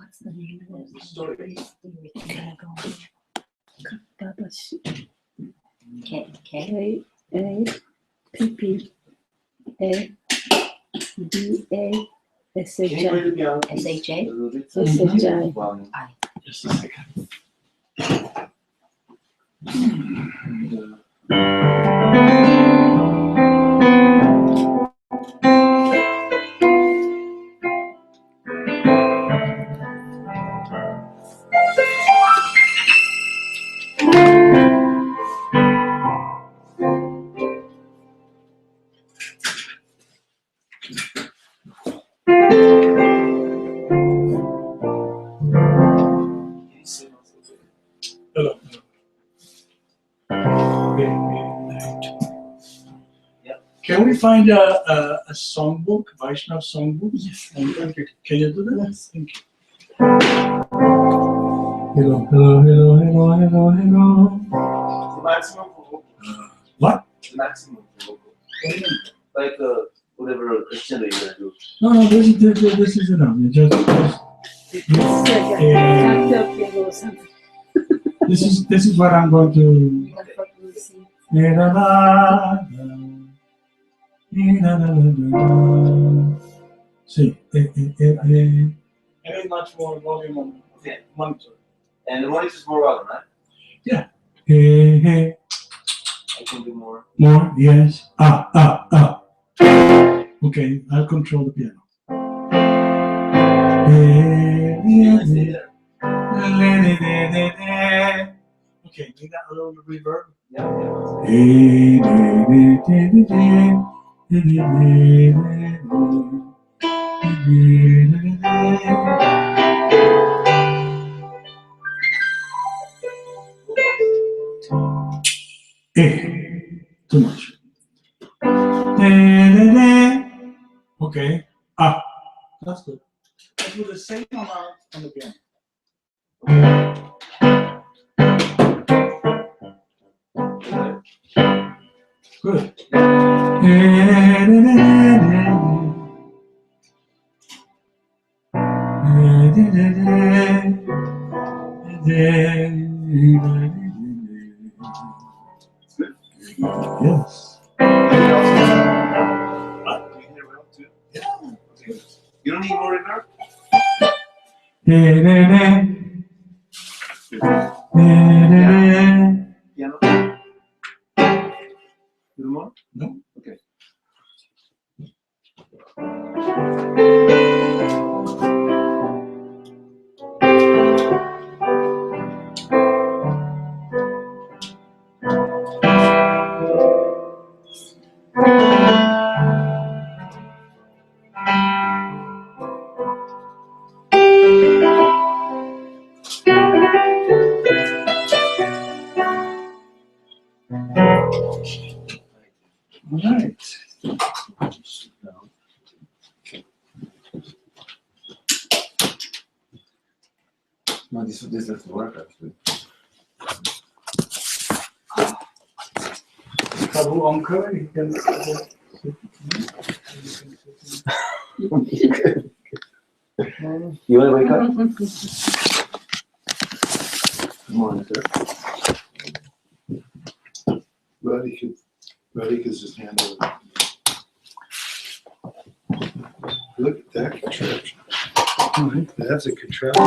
What's the name of it? Story. K-A-P-A-D-A-S-H-I. Just a second. Hello. Can we find a songbook, Vaishnav songbook? Yes. Can you do that? Yes. Thank you. Hello, hello, hello, hello, hello, hello. The maximum for vocal. What? The maximum for vocal. Like whatever extent that you're gonna do. No, this is enough. This is what I'm going to. See, I need much more volume on the monitor. And the monitor is more volume, right? Yeah. I can do more. More, yes. Okay, I'll control the piano. Okay, need that a little reverb? Too much. Okay. That's good. Let's do the same amount on the piano. Good. Yes. You don't need more reverb? Piano? Do more? No. Okay. All right. No, this doesn't work actually. Prabhu Ankar, he can. You want to wake up? Come on, sir. Radhika's just handle it. Look at that contraption. That's a contraption.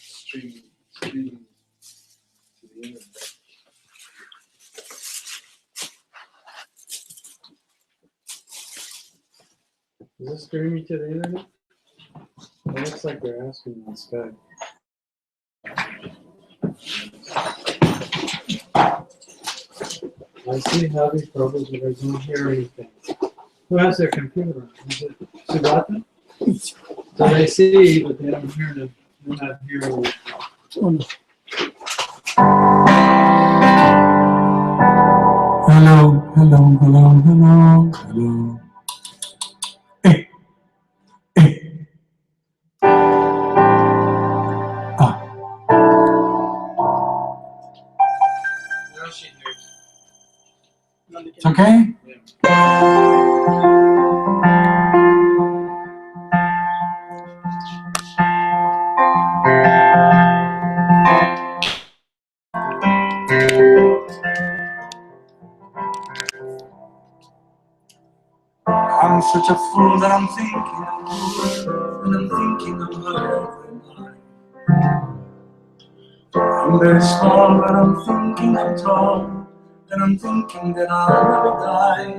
Streaming to the internet. Is this streaming to the internet? It looks like they're asking on Skype. I see Javi's problems, but I don't hear anything. Who has their computer on? Is it Sugata? So they see, but they don't hear them. They're not hearing it. Hello, hello, hello, hello, hello. Hey. Okay? I'm such a fool that I'm thinking I'm good, and I'm thinking I'm higher than high. I'm very small, but I'm thinking I'm tall, and I'm thinking that I'll never die.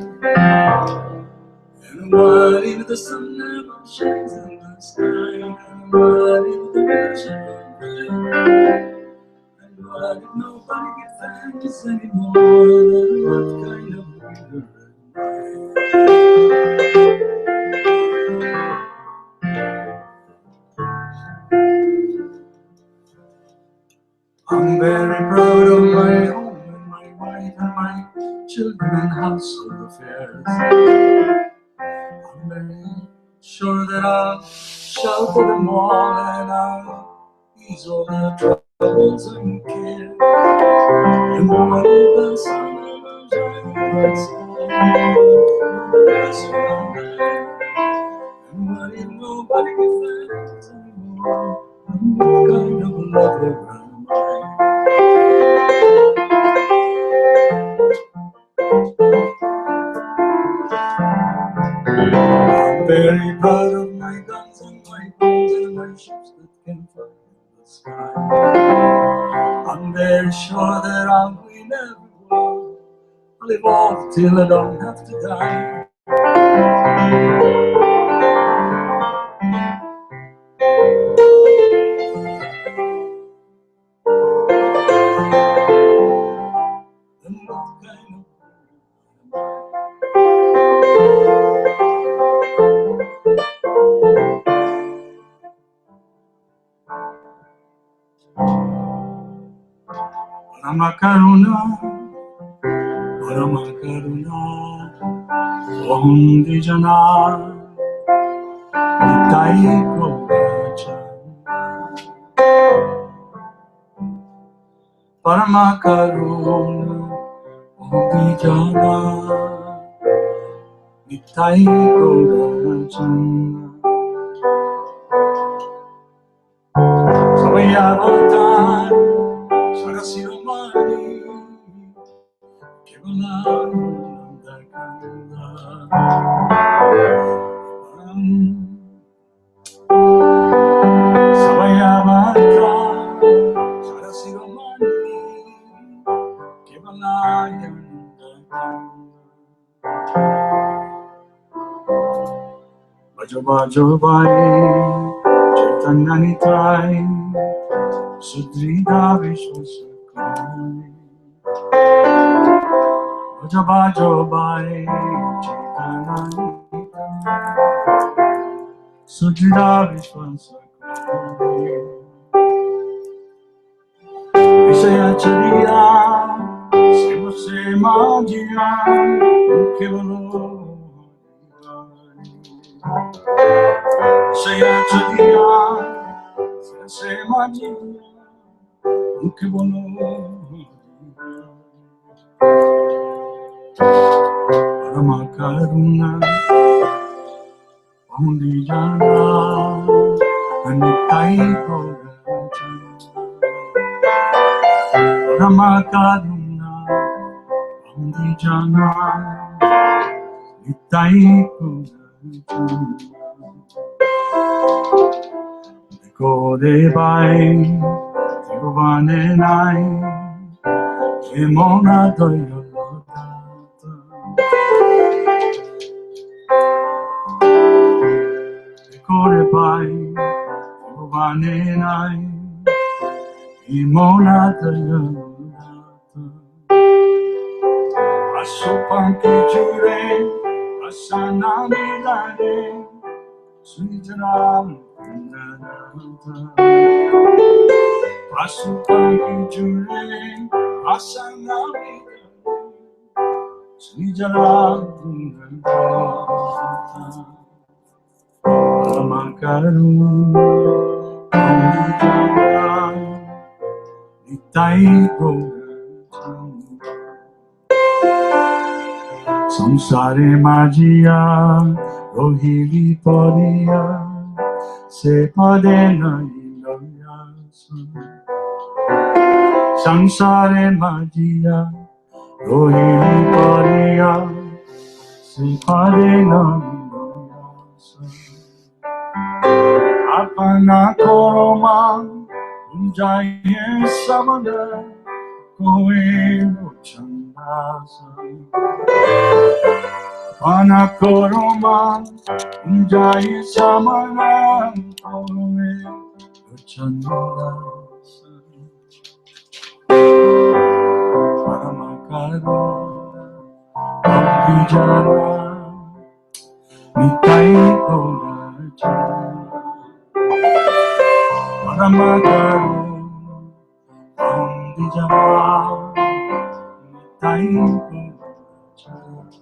And what if the sun never shines in the sky? And what if the ocean rain? And what if nobody gets thanks anymore? Then what kind of leader am I? I'm very proud of my home and my wife and my children and household affairs. I'm very sure that I'll shelter them all and I'll ease all their troubles and cares. And what if the sun never shines and what if nobody gets thanks anymore? And what kind of a lover am I? I'm very proud of my guns and my bombs and my ships that can fly in the sky. I'm very sure that I'll win every war. I'll live on till I don't have to die. Then what kind of Paramakaruna, Paramakaruna, Om Dijana, Nitai Kogacha. Paramakaruna, Om Dijana, Nitai Kogacha. Sabayavotan, Sarasiromani, Kevalam Nandakanda. Sabayavotan, Sarasiromani, Kevalam Nandakanda. Bajo Bajo Bhai, Kirtan Evening, Sudrida Vishwasakani. Bajo Bajo Bhai, Kirtan Evening, Sudrida Vishwasakani. Vishaya Chariya, Sema Sema Jiya, Kevalo. Vishaya Chariya, Sema Jiya, Kevalo. Paramakaruna, Om Dijana, Nitai Kogacha. Paramakaruna, Om Dijana, Nitai Kogacha. Deko Devai, Tiruvane Nai, Emona Doyolota. Kore pai, Tiruvane nai, Imona Dayalata. Asupanki jure, Asana midare, Srijaram Nanata. Asupanki jure, Asana midare, Srijaram Nanata. Paramakaruna, Om Dijana, Nitai Kogacha. Samsare Majia, Rohili Podia, Se Padena Iloyasu. Samsare Majia, Rohili Podia, Se Padena Iloyasu. Apana Koroma, Unjaye Samana, Koe Chandasa. Anakoroma, Jai Samana, Ome, Chandas, Paramakaro, Abhijara, Nitai Kora Chanda, Paramakaro, Abhijara, Nitai Kora Chanda.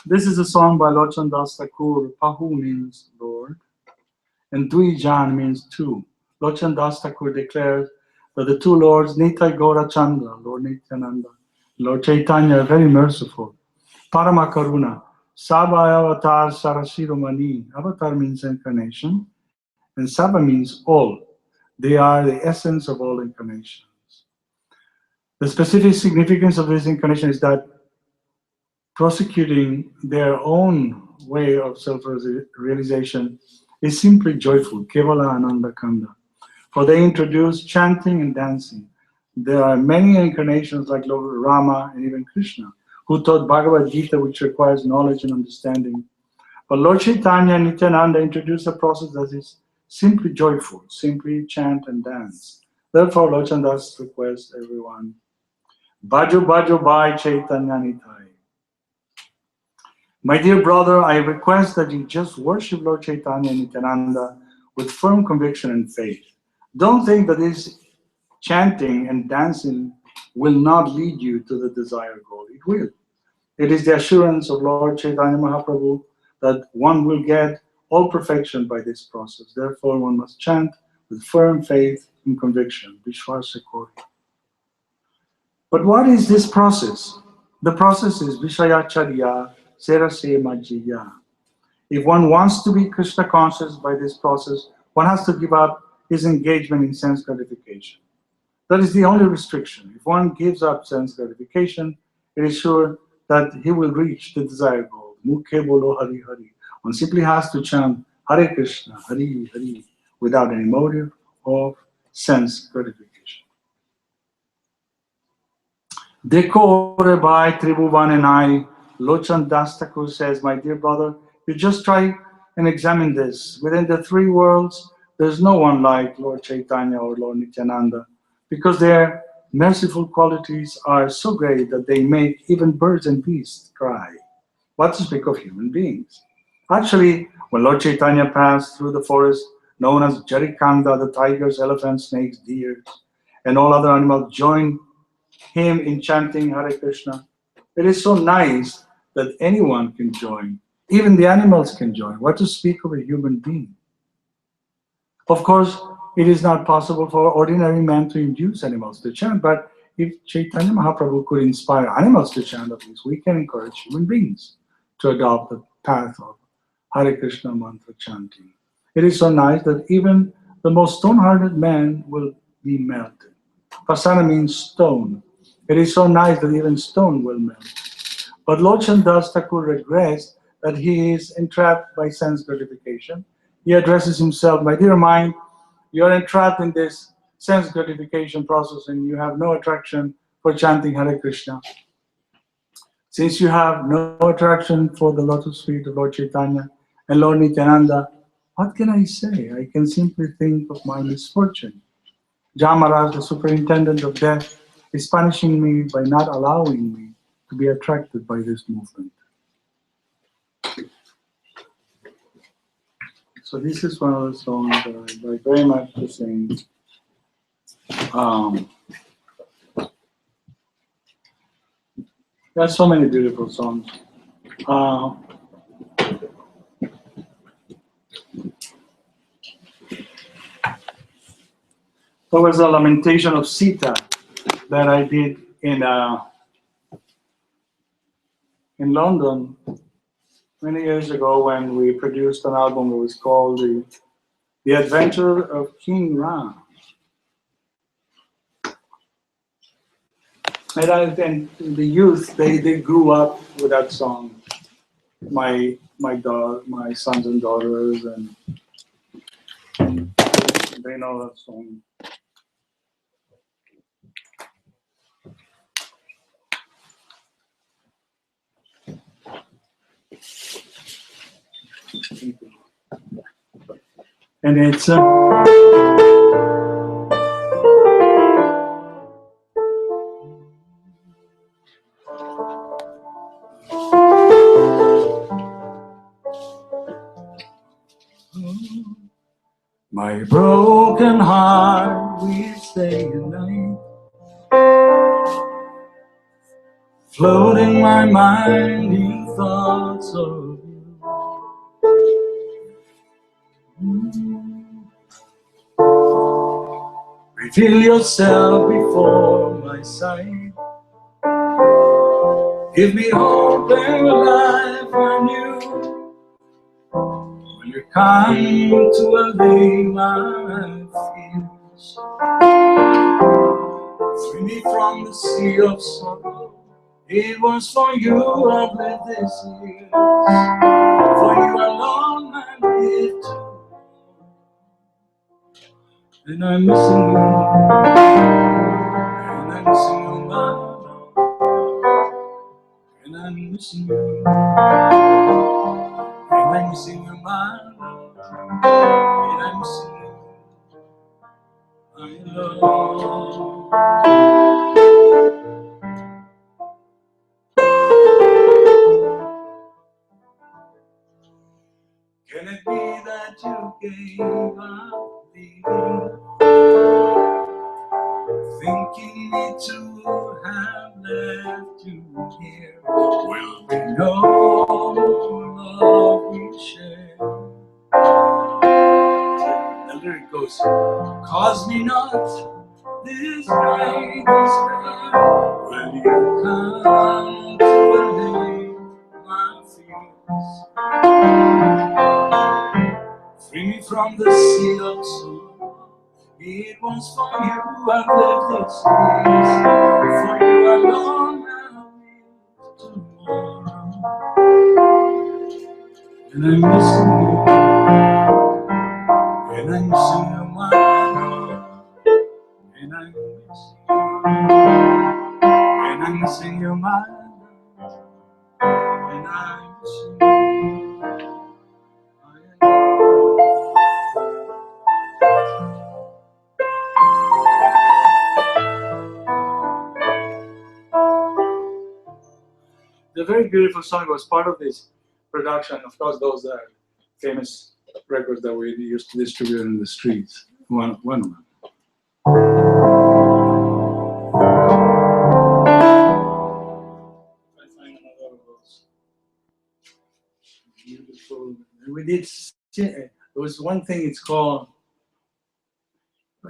This is a song by Lochan Das Thakur. Pahu means Lord, and Dui Jan means two. Lochan Das Thakur declares that the two lords, Nitai Gaura Chandra, Lord Nityananda, Lord Chaitanya, are very merciful. Parama Karuna, Saba Avatar Sarashiromani. Avatar means incarnation, and Saba means all. They are the essence of all incarnations. The specific significance of this incarnation is that prosecuting their own way of self-realization is simply joyful, Kevala Ananda Kanda. For they introduce chanting and dancing. There are many incarnations like Lord Rama and even Krishna, who taught Bhagavad Gita, which requires knowledge and understanding. But Lord Chaitanya and Nityananda introduced a process that is simply joyful, simply chant and dance. Therefore, Lord Chandas requests everyone, Bhajo Bhajo Bhai Chaitanya Nitai. My dear brother, I request that you just worship Lord Chaitanya and Nityananda with firm conviction and faith. Don't think that this chanting and dancing will not lead you to the desired goal. It will. It is the assurance of Lord Chaitanya Mahaprabhu that one will get all perfection by this process. Therefore, one must chant with firm faith and conviction. Vishwasa Kori. But what is this process? The process is Vishayacharya Serase Majjiya. If one wants to be Krishna conscious by this process, one has to give up his engagement in sense gratification. That is the only restriction. If one gives up sense gratification, it is sure that he will reach the desired goal. Mukhe bolo Hari Hari. One simply has to chant Hare Krishna, Hari Hari, without any motive of sense gratification. Dekore Bhai Tribhuvan and I, Lochan Das Thakur says, my dear brother, you just try and examine this. Within the three worlds, there's no one like Lord Chaitanya or Lord Nityananda, because their merciful qualities are so great that they make even birds and beasts cry. What to speak of human beings? Actually, when Lord Chaitanya passed through the forest known as Jarikanda, the tigers, elephants, snakes, deers, and all other animals joined him in chanting Hare Krishna. It is so nice that anyone can join. Even the animals can join. What to speak of a human being? Of course, it is not possible for ordinary men to induce animals to chant, but if Chaitanya Mahaprabhu could inspire animals to chant, at least we can encourage human beings to adopt the path of Hare Krishna mantra chanting. It is so nice that even the most stone-hearted man will be melted. Pasana means stone. It is so nice that even stone will melt. But Lochan Das Thakur regrets that he is entrapped by sense gratification. He addresses himself, my dear mind, you are entrapped in this sense gratification process and you have no attraction for chanting Hare Krishna. Since you have no attraction for the lotus feet of Lord Chaitanya and Lord Nityananda, what can I say? I can simply think of my misfortune. Jamaraj, the superintendent of death, is punishing me by not allowing me to be attracted by this movement. So this is one of the songs that I like very much to sing. There are so many beautiful songs. There was a lamentation of Sita that I did in London many years ago when we produced an album that was called The Adventure of King Ram. And the youth, they grew up with that song. My sons and daughters, and they know that song. And it's my broken heart will stay at night, floating my mind in thoughts of you. Reveal yourself before my sight. Give me hope and life anew. Will you come to allay my fears? Free me from the sea of sorrow. It was for you I've lived this year. For you alone I live to. And I'm missing you. And I'm missing you, my love. And I'm missing you. And I'm missing you, my love. And I'm missing you, my love. Can it be that you gave up leaving, thinking me to have left you here? Will be no more love we share. The lyric goes, cause me not this great despair. Will you come to allay my fears? Free me from the sea of sorrow. It was for you I've lived these days. For you alone I'll live tomorrow. And I'm missing you. And I'm missing you, my love. And I'm missing you. And I'm missing you, my love. And I'm missing you, my love. The very beautiful song was part of this production. Of course, those are famous records that we used to distribute in the streets. One of them. I find another of those beautiful. We did. There was one thing. It's called.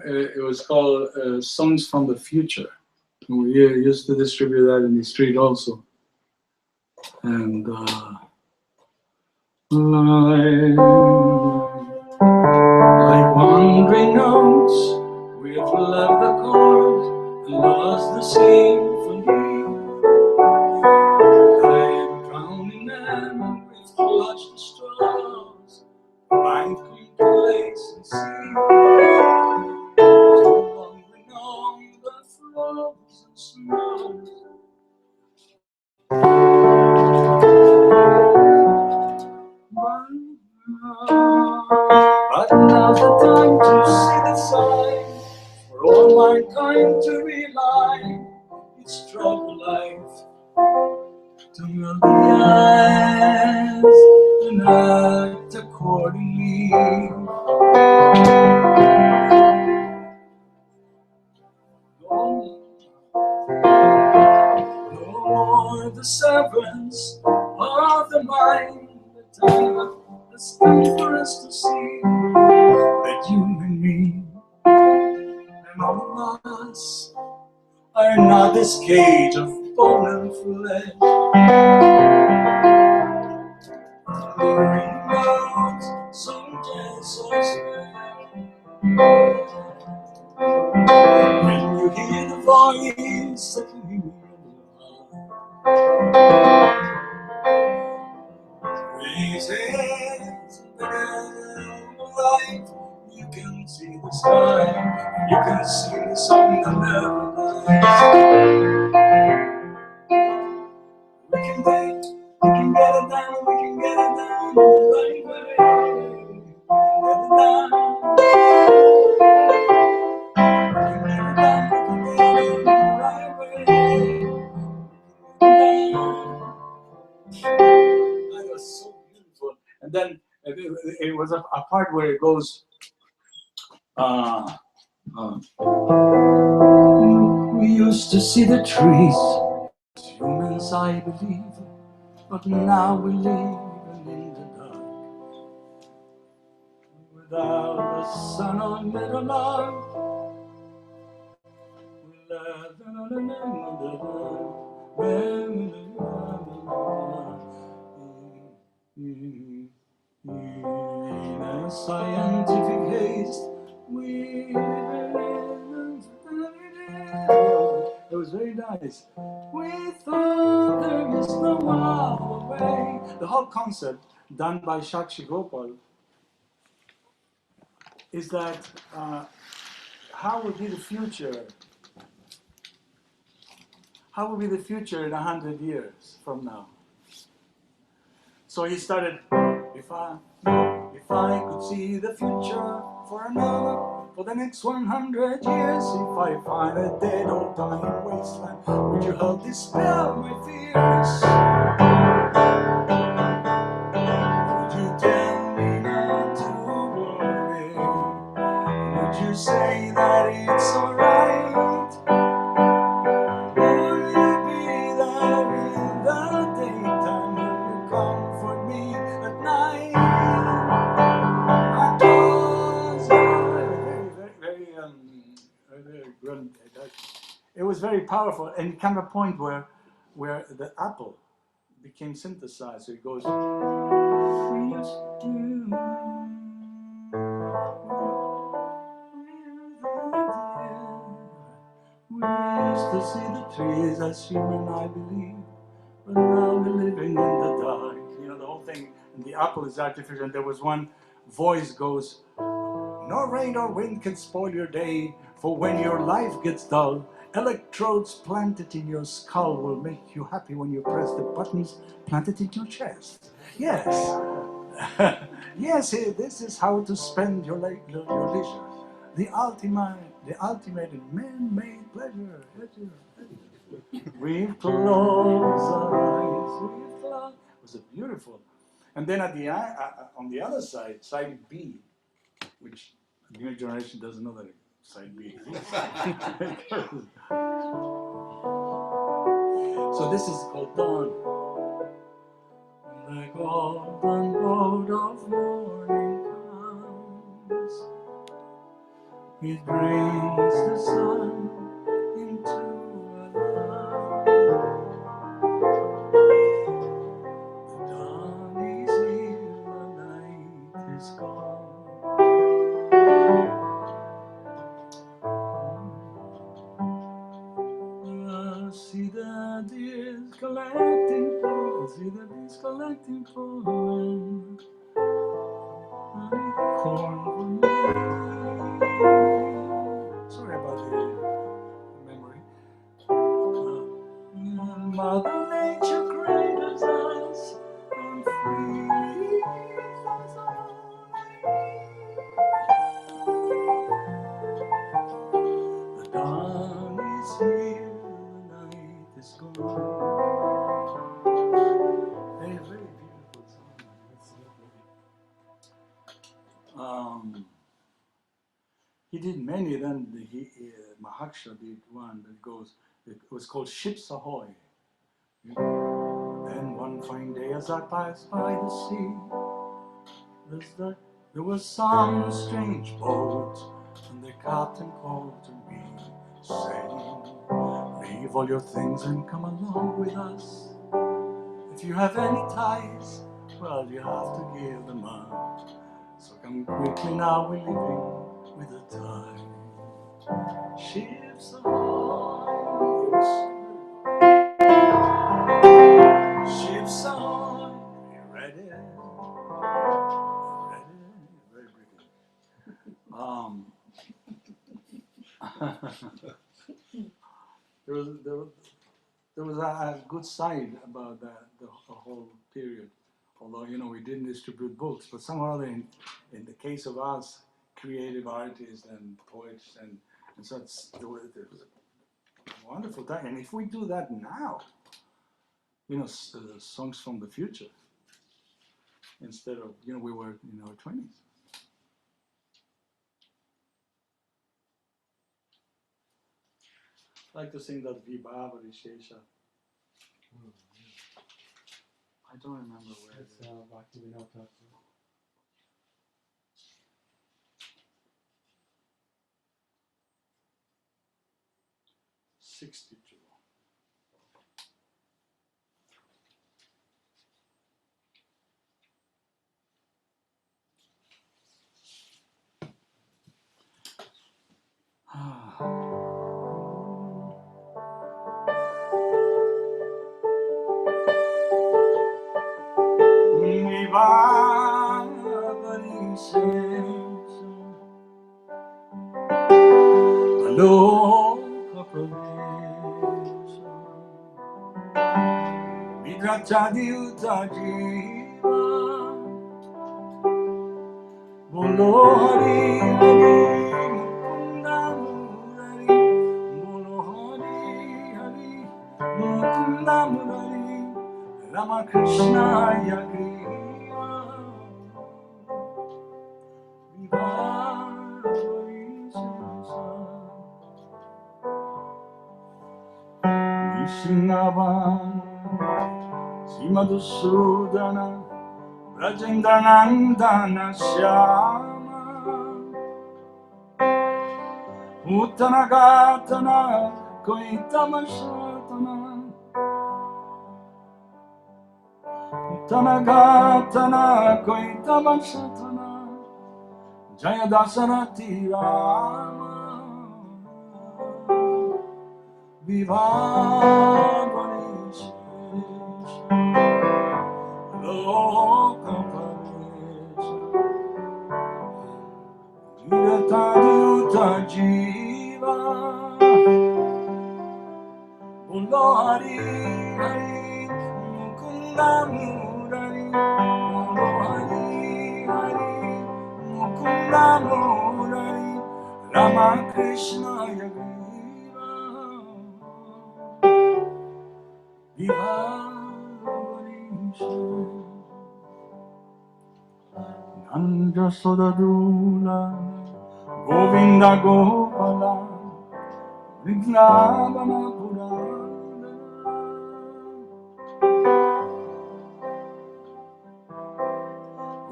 It was called "Songs from the Future." We used to distribute that in the street also. And like wandering notes, we've left the chord and lost the symphony. Like drowning men, we've clutched the straws, find complacency. Too long we know the frozen snows. But now's the time to see the sign, for all mankind to rely. It's trouble life to melt the eyes and act accordingly. No more the sequence of the mind. The time has come for us to see that you and me and all of us are not this cage of bone and flesh. Luring out some so sweet. When you hear the voice of me, raise hands in the realm of light. You can see the sky, you can see the sun that never dies. We can get it down, we can get it down the right way. Get it down. We can get it down, we can get it down the right way. That was so beautiful. And then it was a part where it goes, we used to see the trees, humans I believe, but now we live in the dark. Without the sun or middle light, in a scientific haste, it was very nice. We thought there is no other way. The whole concept, done by Shakshi Gopal, is that how will be the future? How will be the future in 100 years from now? So he started, if I could see the future for the next 100 years, if I find a dead or dying wasteland, would you help dispel my fears? Would you tell me not to worry? Would you say that it's alright? Will you be there in the daytime? Will you comfort me at night? I close my eyes. Very good. It was very powerful, and it came to a point where the apple became synthesized. So it goes. We used to see the trees as human, I believe, but now we're living in the dark. You know, the whole thing, and the apple is artificial, and there was one voice goes, no rain or wind can spoil your day, for when your life gets dull, electrodes planted in your skull will make you happy when you press the buttons planted in your chest. Yes. Yes, this is how to spend your leisure. The ultimate man-made pleasure. We've closed our eyes. We've closed. It was a beautiful. And then at the on the other side, side B, which the new generation doesn't know that side B exists. So this is called Dawn. The golden road of morning comes. It brings the sun into our life. The dawn is here, the night is gone. See the deers collecting pollen, see the bees collecting pollen, honey corn for me. Sorry about the memory. Mother Nature cradles us and freely gives us all we need. The dawn is here, the night is gone. Very, very beautiful song. He did many. Then Mahaksha did one that goes. It was called Ships Ahoy. One fine day as I passed by the sea, there was some strange boat, and the captain called to me, saying, leave all your things and come along with us. If you have any ties, well, you have to give them up. So come quickly now, we're leaving with a tie. Ships ahoy, ships ahoy, be ready, very British. There was a good side about the whole period. Although, we didn't distribute books, but somehow in the case of us, creative artists and poets and such, it was a wonderful time. And if we do that now, songs from the future, instead of, we were in our 20s. I like to sing that Vibhava Vishesha. I don't remember where it is. Bhakti Vinod Thakur. 62. Vidrachadi utajiva, bolo hari hari, mukunda murari, bolo hari hari, mukunda murari, Rama Krishna Yagriva, Vishnavan Simadhusudana Rajendanandana Shyama Uttanagatana Koitamashatana Uttanagatana Koitamashatana Jaya Dasarati Rama Vivavani Shesha Loka Paresha Virataduta Jiva Bolo Hari Hari Mukunda Murari Bolo Hari Hari Mukunda Murari Rama Krishna Yagriva Vivavani Shesha Nanda Sodadula Govinda Gopala Vignavana Purana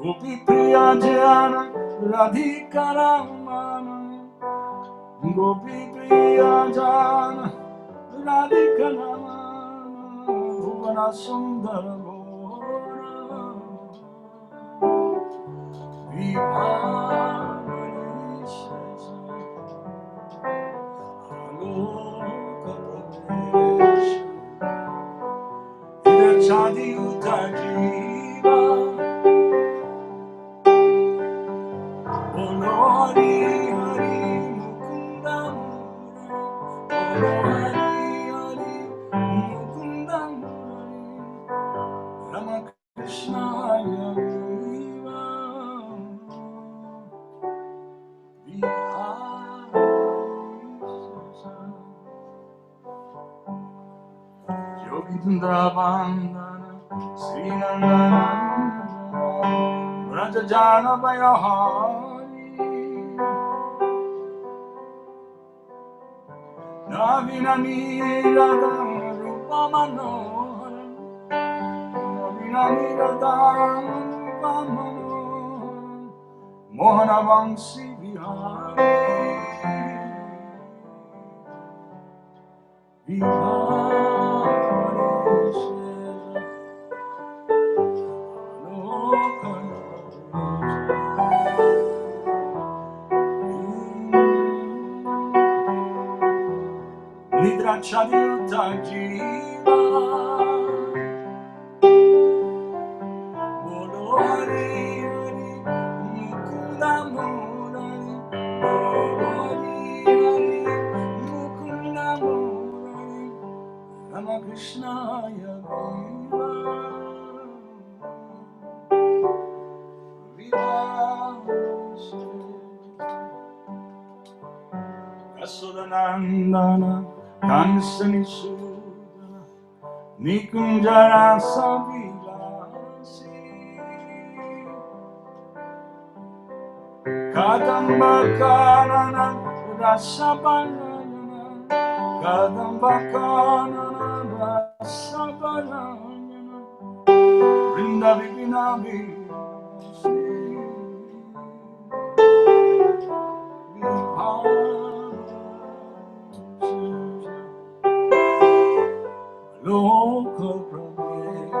Gopi Priya Jana Radhika Ramana Gopi Priya Jana Radhika Ramana Bhuvana Sundara Gora Vivavani Shesha Aloka Pradesh Vidachadi Utajiva Bolo Hari Hari Mukunda Murari Bolo Hari Hari Mukunda Murari Rama Krishna Yagriva Yogindra Bandana Srinandana Rajajana Bayahari Navina Nirada Rupa Manohara Naniradam Vamano Mohanavamsi Vihari Vihari Sheza Nidra Chadilta Jiva Bolori Hari Mukunda Murari Bolori Hari Mukunda Murari Ramakrishna Yaviva Viva Yasudanandana Kansani Sudana Nikunjara Savilasi Kadamba Kanana Rasabanana Kadamba Kanana Rasabanana Brinda Vipinavi Loka Pradesh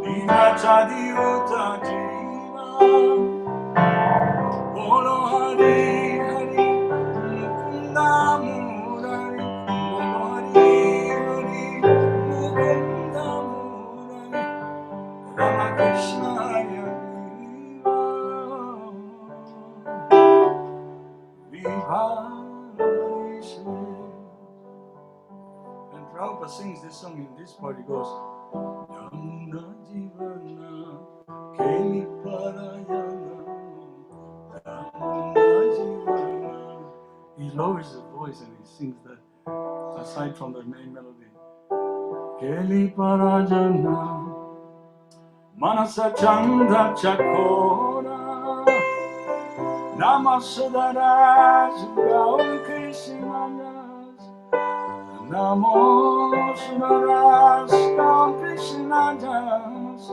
Nidra Chadiuta Jiva Bolo Hari Hari Mukunda Murari Bolo Hari Hari Mukunda Murari Ramakrishna Yaviva Vihari Shri. And Prabhupada sings this song in this part. He goes, Yamuna Jivana Keli Parayana Yamuna Jivana. He lowers his voice and he sings that aside from the main melody. Keli Parayana Manasa Chanda Chakora Namasadaraj Gaur Krishnanas Namo Sudaras Gaur Krishnanas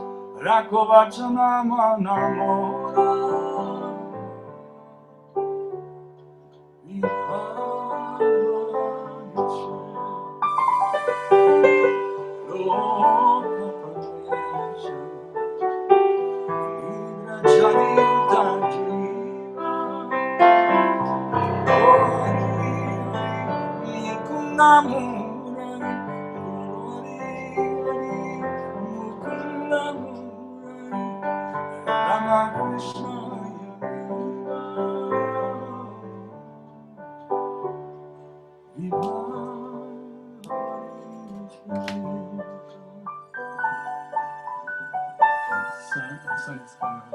Rakovachanama Namora Sun is coming up.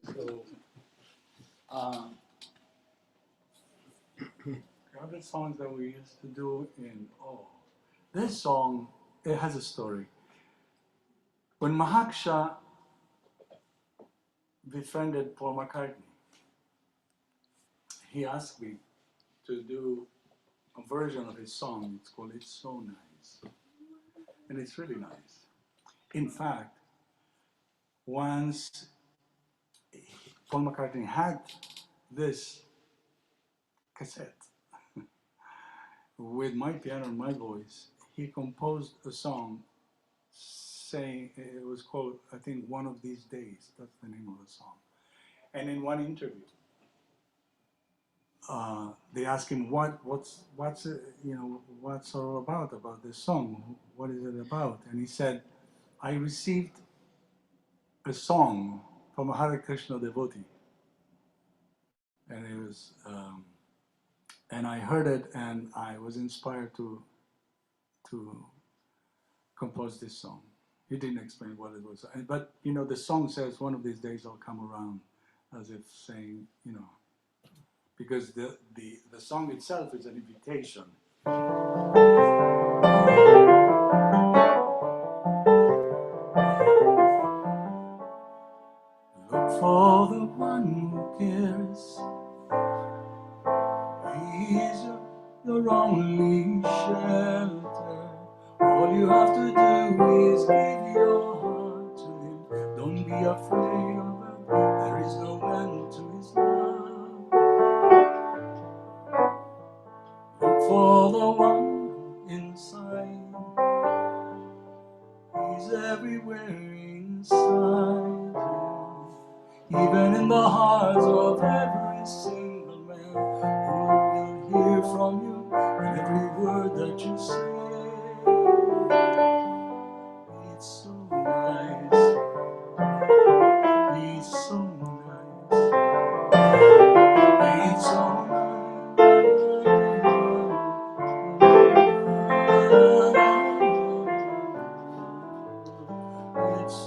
So, other songs that we used to do in this song, it has a story. When Mahaksha befriended Paul McCartney, he asked me to do a version of his song. It's called It's So Nice. And it's really nice. In fact, once Paul McCartney had this cassette with my piano and my voice, he composed a song saying, it was called, I think, One of These Days. That's the name of the song. And in one interview, they asked him what's all about this song? What is it about? And he said, I received a song from a Hare Krishna devotee, and it was, and I heard it, and I was inspired to compose this song. He didn't explain what it was, but the song says, "One of these days I'll come around," as if saying, because the song itself is an invitation. Look for the one who your only shelter. All you have to do is give your heart to him. Don't be afraid of it, there is no end to his love. Look for the one inside, he's everywhere inside you. Even in the hearts of every single man who will hear from you in every word that you say. It's so nice, it's so nice, it's so nice, it's so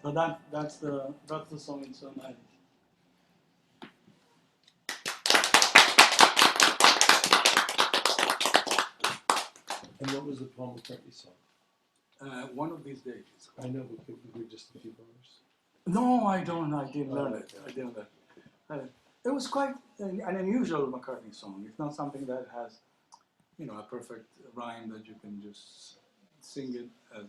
So that's the song. It's so nice. And what was the Paul McCartney song? One of these days. I know, but could we do just a few bars? No, I don't. I didn't learn it. I didn't learn it. It was quite an unusual McCartney song. It's not something that has, a perfect rhyme that you can just sing it as.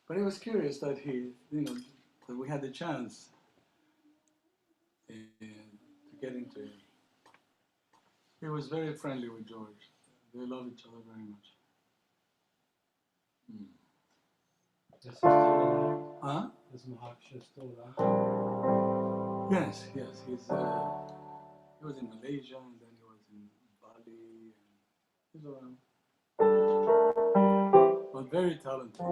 But it was curious that that we had the chance to get into it. He was very friendly with George. They love each other very much. Is he still alive? Huh? Is Mahaksha still alive? Yes. He was in Malaysia and then he was in Bali. And he's around. But very talented.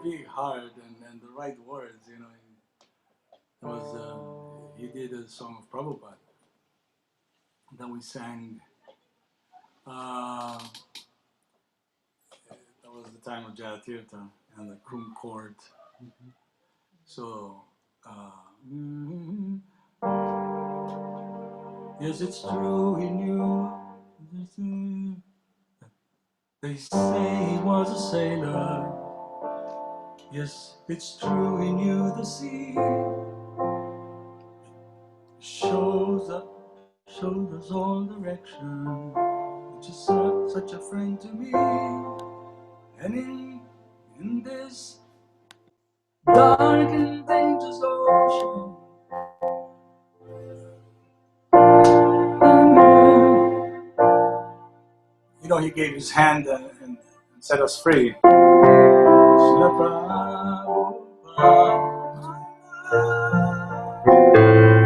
Big heart and the right words. It was. He did a song of Prabhupada that we sang. That was the time of Jayatirtha and the Krum Court. Mm-hmm. So, yes, it's true, he knew. They say he was a sailor. Yes, it's true, he knew the sea. Shows us all direction, which is such a friend to me. And in this dark and dangerous ocean, he gave his hand and set us free. It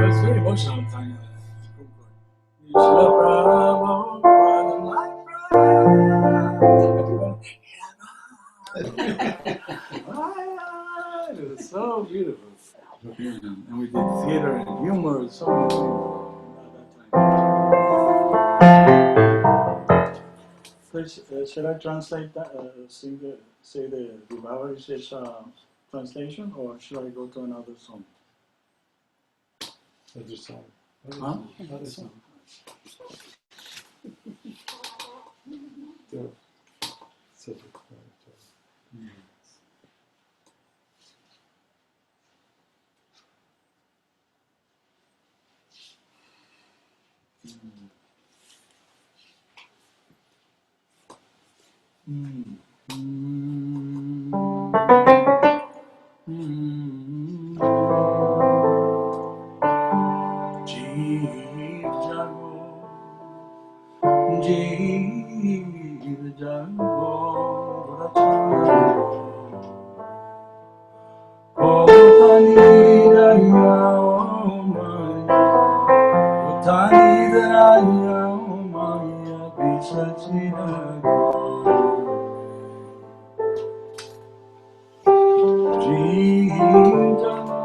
was very emotional at the time. It was so beautiful. And we did theater and humor and so many things at that time. So, should I translate that, say the Vibhava Vishesha translation, or should I go to another song? Another song. Huh? Another song. Such a quiet Jeev jago Kotani raya maya bisachina Jeev jago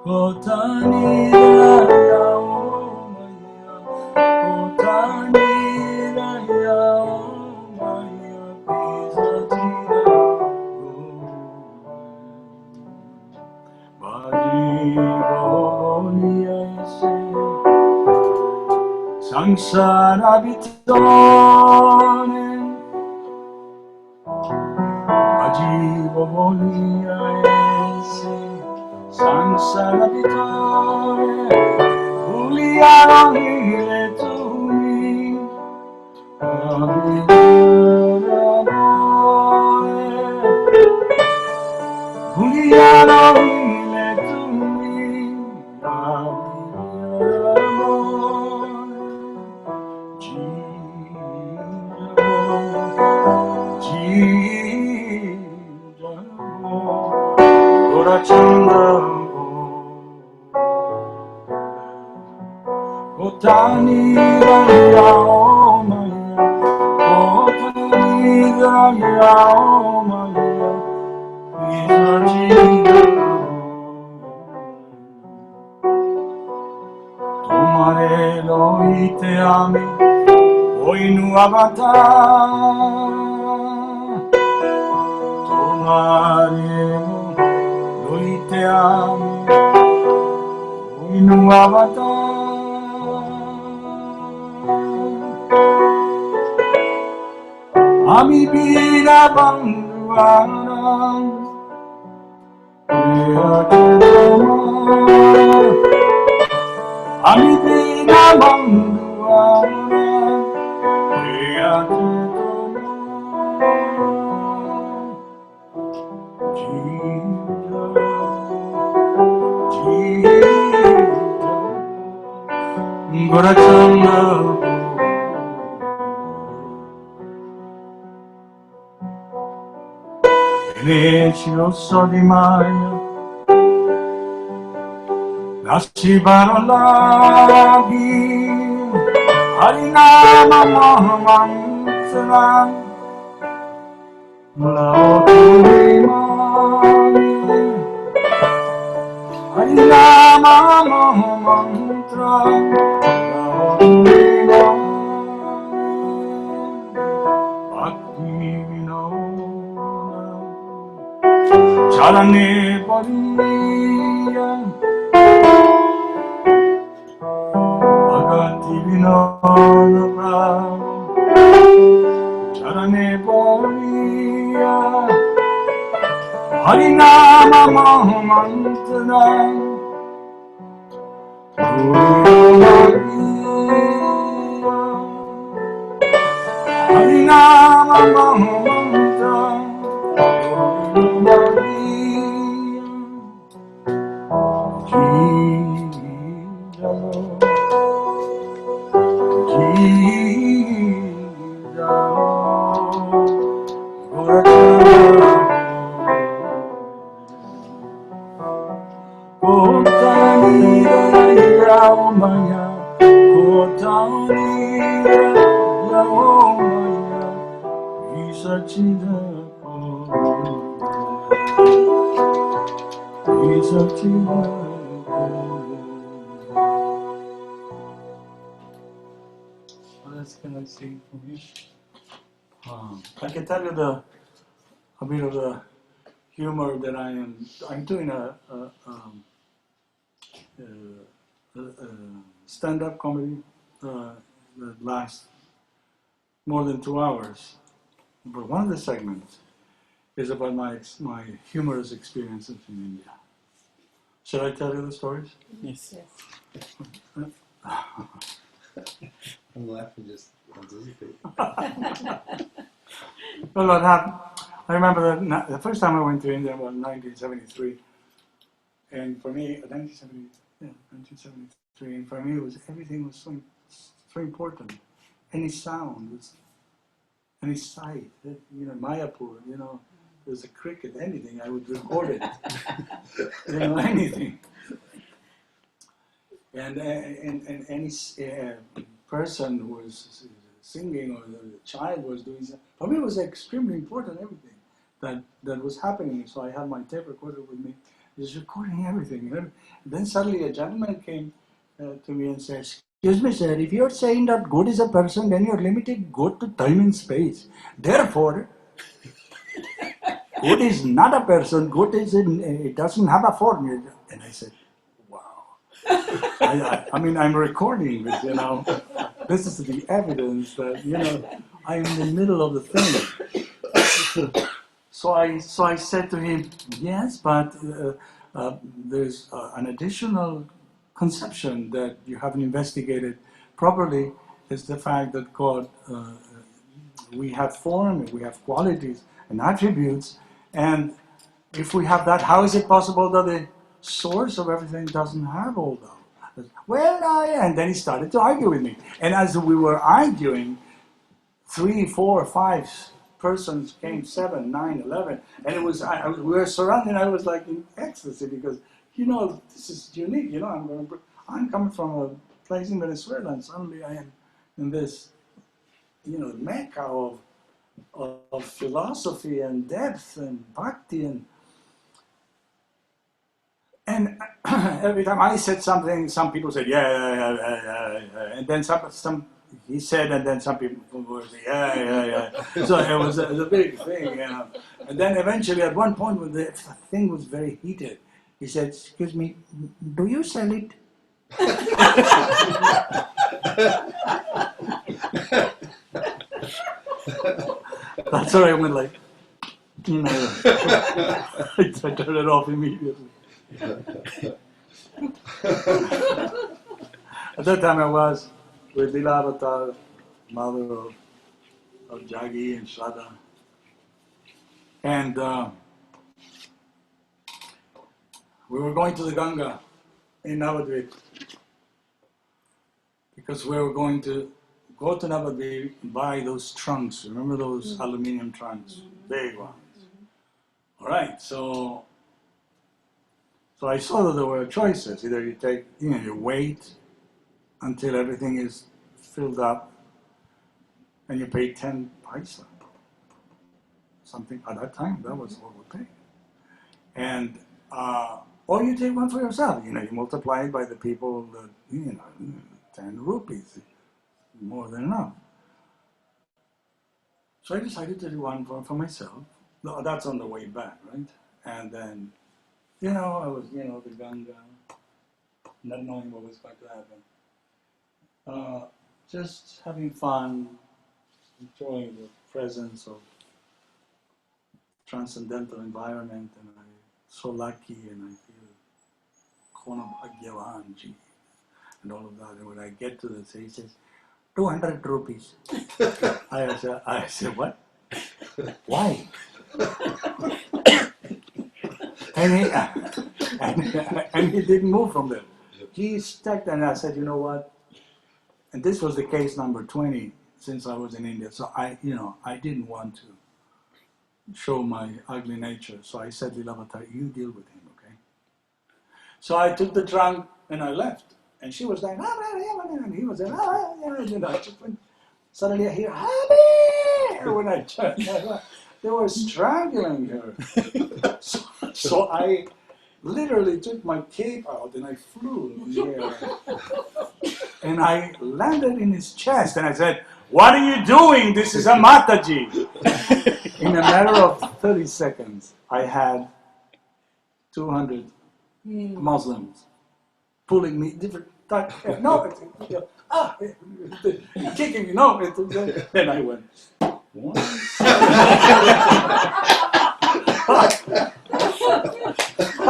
Kotani raya Sarabitone Ajivo volia esse Sansarabitone Juliano ile tumi Juliano ile tumi Kotani raya omaya, kotani raya omaya, isajina. Tomare lo ite ami, oinu avata. Tomare lo ite ami, oinu avata. Ami bina bangguan Ami bina bangguan Delicioso di Maya, nascibano laghi, Harinama Mahamantra, Laoturi Mani, Harinama Mahamantra, Laoturi Mani, Bhakti Vinona, Charane Pariya, Bhakti Vinona Prabhu, Charane Pariya, Harinama Mahamantra, Harinama Mahamantra, What else can I sing from here? I can tell you a bit of the humor that I'm doing a stand-up comedy that lasts more than 2 hours. But one of the segments is about my humorous experiences in India. Should I tell you the stories? Yes. I'm laughing just anticipate. Well, what happened? I remember the first time I went to India was 1973, and for me, 1973, and for me, everything was so important. Any sound, any sight, Mayapur, there's a cricket, anything, I would record it, anything. And any person who was singing or the child was doing something, for me it was extremely important, everything that was happening. So I had my tape recorder with me, just recording everything. And then suddenly a gentleman came to me and said, "Excuse me, sir, if you're saying that God is a person, then you're limited God to time and space. Therefore, God is not a person, God it doesn't have a form." And I said, wow. I mean, I'm recording this, This is the evidence that, I'm in the middle of the thing. So I said to him, yes, but there's an additional conception that you haven't investigated properly, is the fact that God, we have form, we have qualities and attributes, and if we have that, how is it possible that the source of everything doesn't have all that? Well, and then he started to argue with me. And as we were arguing, 3, 4, 5 persons came, 7, 9, 11, and it was we were surrounded. I was like in ecstasy because this is unique. I'm coming from a place in Venezuela, and suddenly I am in this mecca of philosophy and depth and bhakti and every time I said something, some people said yeah, and then some he said, and then some people would say yeah. So it was a big thing, And then eventually, at one point, when the thing was very heated, he said, "Excuse me, do you sell it?" That's where I went like, I turned it off immediately. At that time I was with Lila Avatar, mother of Jagi and Shraddha. And we were going to the Ganga in Navadvip because we were going to go to Navadvip and buy those trunks. Remember those aluminium trunks? Big ones. All right, so I saw that there were choices. Either you take, you wait until everything is filled up and you pay 10 paisa. Something at that time, that was what we paid. And, or you take one for yourself. You multiply it by the people that, 10 rupees, more than enough. So I decided to do one for myself. No, that's on the way back, right? And then, I was, the Ganga, not knowing what was going to happen. Just having fun, enjoying the presence of transcendental environment, and I'm so lucky, and I feel Kona Bhagyavanji, and all of that. And when I get to the he says, 200 rupees. I said, what? Why? And he didn't move from there. He stuck there, and I said, you know what? And this was the case number 20 since I was in India. So I didn't want to show my ugly nature. So I said, Lilavatar, you deal with him, okay? So I took the trunk and I left. And she was like, and he was like, suddenly I hear, Happy! When I turned, they were strangling her. So I literally took my cape out and I flew in the air. And I landed in his chest and I said, what are you doing? This is a Mataji. In a matter of 30 seconds, I had 200 Muslims pulling me different type. Kicking me. Then I went.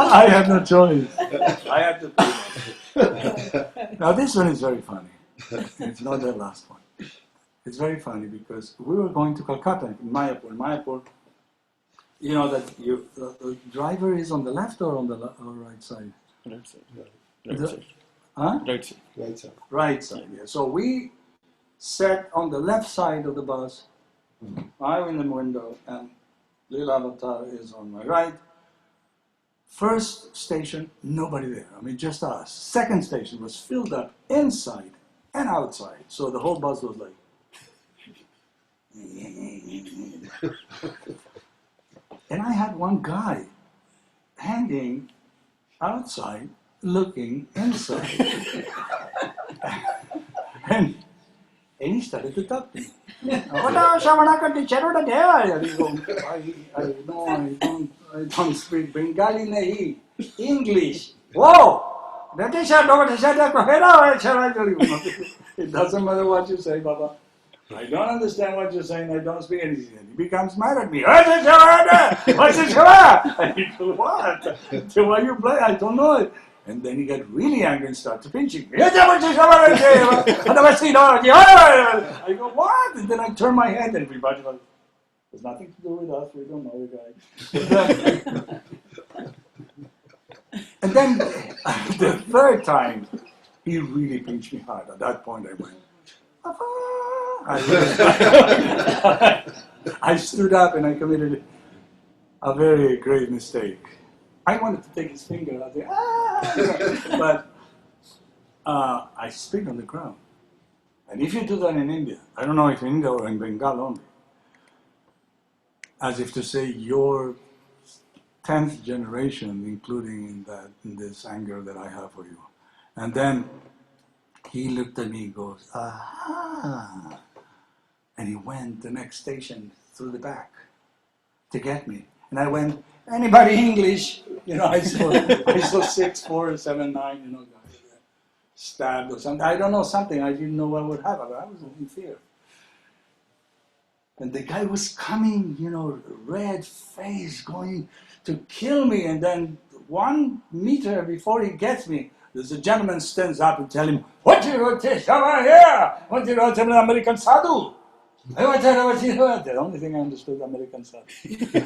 I had no choice. I had to do that. Now this one is very funny. It's not the last one. It's very funny because we were going to Calcutta in Mayapur. Mayapur, you know that the driver is on the left or on the right side? Right side. Right Side. Huh? Right side. Right side. Right side, yeah. So we sat on the left side of the bus. I'm in the window and Lila Avatar is on my right. First station, nobody there. I mean, just us. Second station was filled up inside and outside. So the whole bus was like. And I had one guy hanging outside, looking inside. and he started to talk to me. I don't speak Bengali nahi, English. Whoa! It doesn't matter what you say, Baba. I don't understand what you're saying. I don't speak anything. And he becomes mad at me. What's it? I go, what? So why you play? I don't know it. And then he got really angry and started pinching me. I go, what? And then I turn my head and everybody goes, there's nothing to do with us. We don't know the guy. And then the third time, he really pinched me hard. At that point, I went, I stood up and I committed a very grave mistake. I wanted to take his finger. I said, but I spit on the ground. And if you do that in India, I don't know if in India or in Bengal only, as if to say your 10th generation, including in this anger that I have for you. And then he looked at me and goes, aha. And he went the next station through the back to get me. And I went, anybody English? You know, I saw 6'4", 7'9", you know, stabbed or something. I don't know, something. I didn't know what would happen. I was in fear. And the guy was coming, you know, red face, going to kill me. And then 1 meter before he gets me, there's a gentleman stands up and tells him, what do you want to come out here? What do you want to tell an American sadhu? The only thing I understood American sadhu.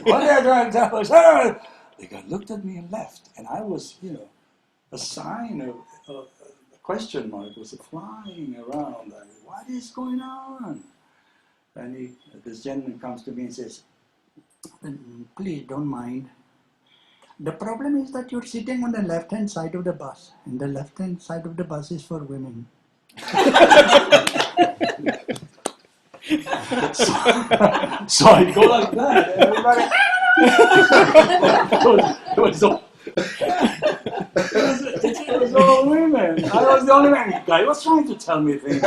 What are you trying to tell us? The guy looked at me and left. And I was, you know, a sign of a question mark was flying around. What is going on? And this gentleman comes to me and says, please don't mind. The problem is that you're sitting on the left-hand side of the bus, and the left-hand side of the bus is for women. So I go like that, and everybody... It was all women. I was the only man. The guy was trying to tell me things, you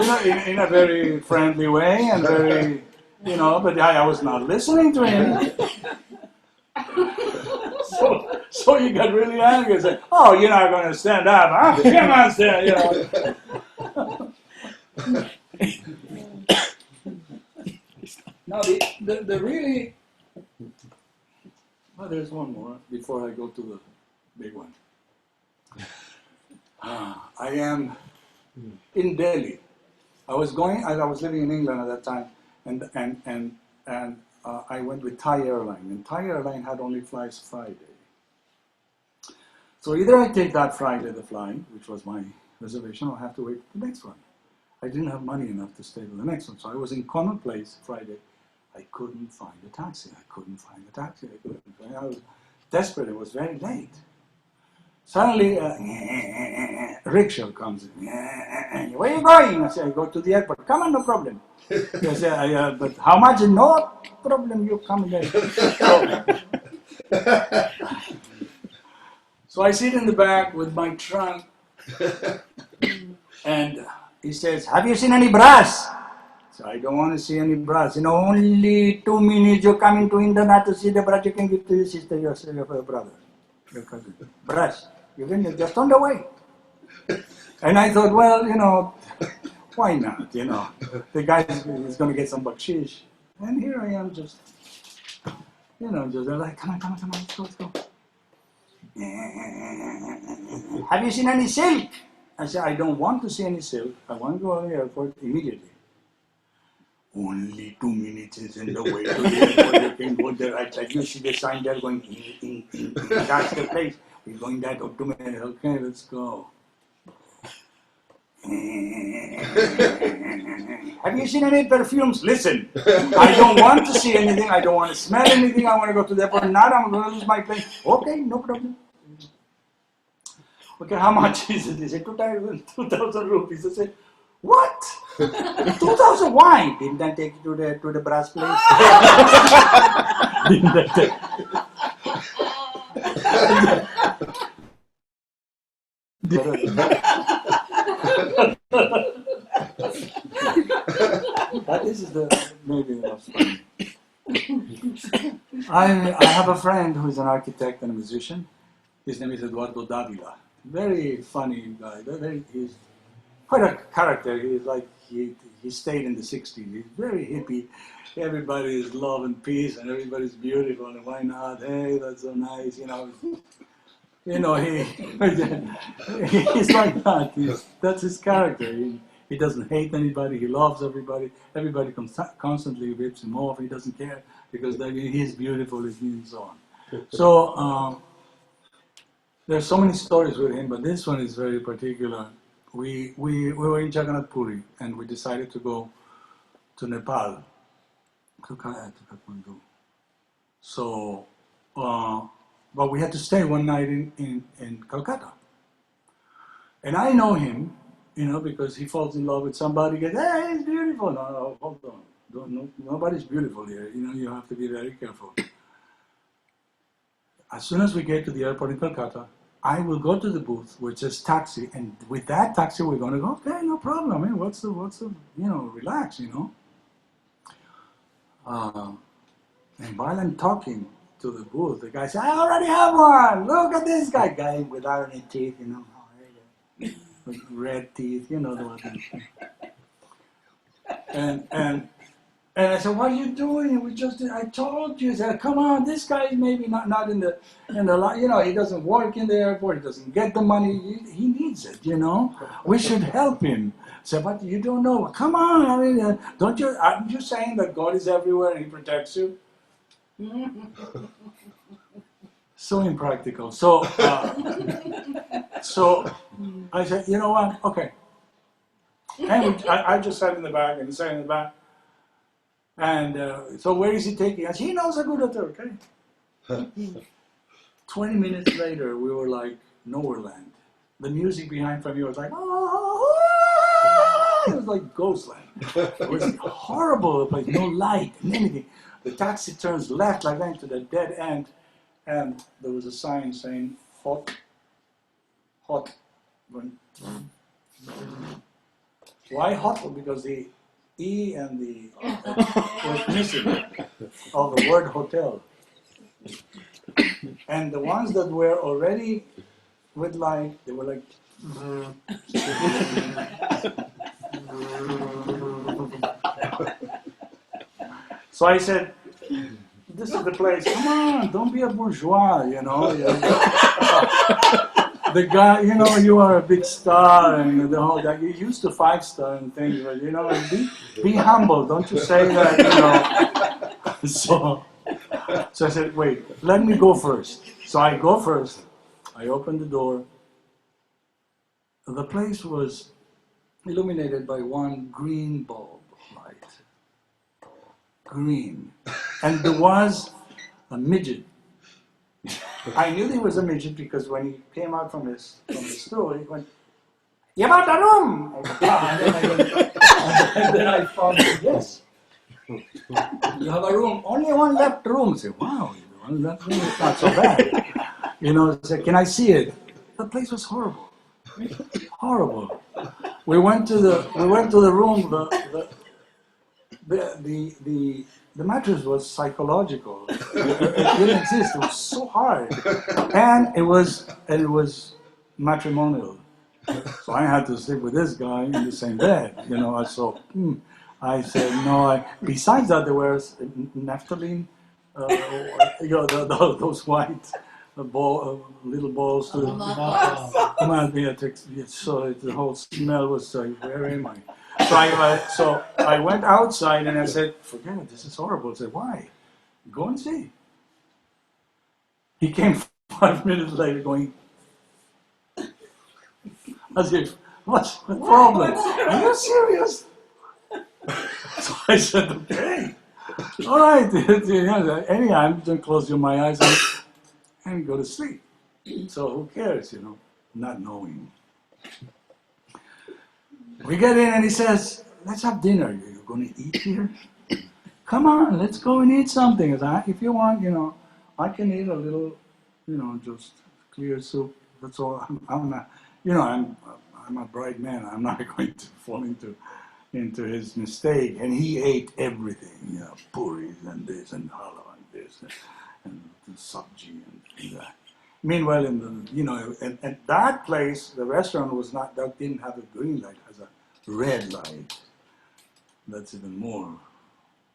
know, in a very friendly way and very, you know, but I was not listening to him. So he got really angry and said, oh, you're not going to stand up, huh? Come on, stand, you know. Now, the really... Well, there's one more before I go to the big one. I am in Delhi. I was living in England at that time, and I went with Thai Airline, and Thai Airline had only flights Friday. So either I take that Friday the flying, which was my reservation, or I have to wait for the next one. I didn't have money enough to stay for the next one, so I was in Connaught Place Friday. I couldn't find a taxi. I was desperate. It was very late. Suddenly, a rickshaw comes in. Where are you going? I said, I go to the airport. Come on, no problem. I said, but how much? No problem, you come there. So I sit in the back with my trunk, and he says, have you seen any brass? So I don't want to see any brass. You know, only 2 minutes you come into India not to see the brass, you can give to your sister, your brother, your cousin. Brass. You're just on the way. And I thought, well, you know, why not, you know? The guy is going to get some bakshish. And here I am just, you know, just like, come on, let's go. Have you seen any silk? I said, I don't want to see any silk. I want to go to the airport immediately. Only 2 minutes is in the way to the airport. You can go there. I said, you see the sign there going, that's the place. We're going that 2 minutes. Okay, let's go. Have you seen any perfumes? Listen, I don't want to see anything. I don't want to smell anything. I want to go to the airport. Now I'm going to lose my plane. Okay, no problem. Okay, how much is it? He said, 2,000 rupees. I said, what? 2,000? Why? Didn't I take you to the brass place? Didn't I take But this is maybe the most funny. I have a friend who is an architect and a musician. His name is Eduardo Davila. very funny guy. He's quite a character. He's like he stayed in the '60s. He's very hippie. Everybody is love and peace, and everybody's beautiful. And why not? Hey, that's so nice. He's like that. That's his character. He doesn't hate anybody. He loves everybody. Everybody constantly rips him off. He doesn't care because he's beautiful and so on. So there's so many stories with him, but this one is very particular. We were in Jagannath Puri and we decided to go to Nepal, to Kathmandu. So, but we had to stay one night in Calcutta. And I know him, because he falls in love with somebody, goes, hey, he's beautiful. No, hold on. Nobody's beautiful here. You have to be very careful. As soon as we get to the airport in Calcutta, I will go to the booth which says taxi, and with that taxi we're going to go, okay, no problem. I mean, what's the relax, And while I'm talking to the booth, the guy said, I already have one. Look at this guy with iron teeth, with red teeth, the one. And I said, what are you doing? I told you. He said, come on, this guy is maybe not in the he doesn't work in the airport. He doesn't get the money. He needs it, We should help him. I said, but you don't know. Come on, I mean, aren't you saying that God is everywhere and he protects you? So impractical. So I said, you know what? Okay. And I just sat in the back and he sat in the back. And so where is he taking us? He knows a good hotel, okay? 20 minutes later, we were like nowhere land. The music behind from you was like, oh, it was like ghost land. It was horrible place, no light, anything. The taxi turns left like that to the dead end, and there was a sign saying, hot. Why hot? Because the E and the was missing of the word hotel. And the ones that were already with light, they were like, so I said, this is the place, come on, don't be a bourgeois, The guy, you are a big star, and the whole guy, you're used to 5-star and things, but be humble. Don't you say that, So I said, wait, let me go first. So I go first. I open the door. The place was illuminated by one green bulb light. Green, and there was a midget. I knew he was a midget because when he came out from the store, he went, "You got a room?" I said, "Yeah." And then I found, yes, you have a room, only one left room. I said, wow, one left room is not so bad. I said, can I see it? The place was horrible, horrible. We went to the room. The mattress was psychological. It didn't exist. It was so hard, and it was matrimonial. So I had to sleep with this guy in the same bed. So I said no. Besides that, there was naphthalene. Those white little balls. So the whole smell was like, where am I? So I went outside and I said, forget it, this is horrible. I said, why? Go and see. He came 5 minutes later going, as if, what's the problem? Are you serious? So I said, okay, all right. Anyhow, I'm going to close my eyes and go to sleep. So who cares, not knowing. We get in and he says, let's have dinner. You're going to eat here? Come on, let's go and eat something. I said, if you want, I can eat a little, just clear soup. That's all. I'm not, I'm a bright man. I'm not going to fall into his mistake. And he ate everything, puris and this and halwa and this and sabji and that. Meanwhile, in the, and that place, the restaurant was not, that didn't have a green light, it has a red light. That's even more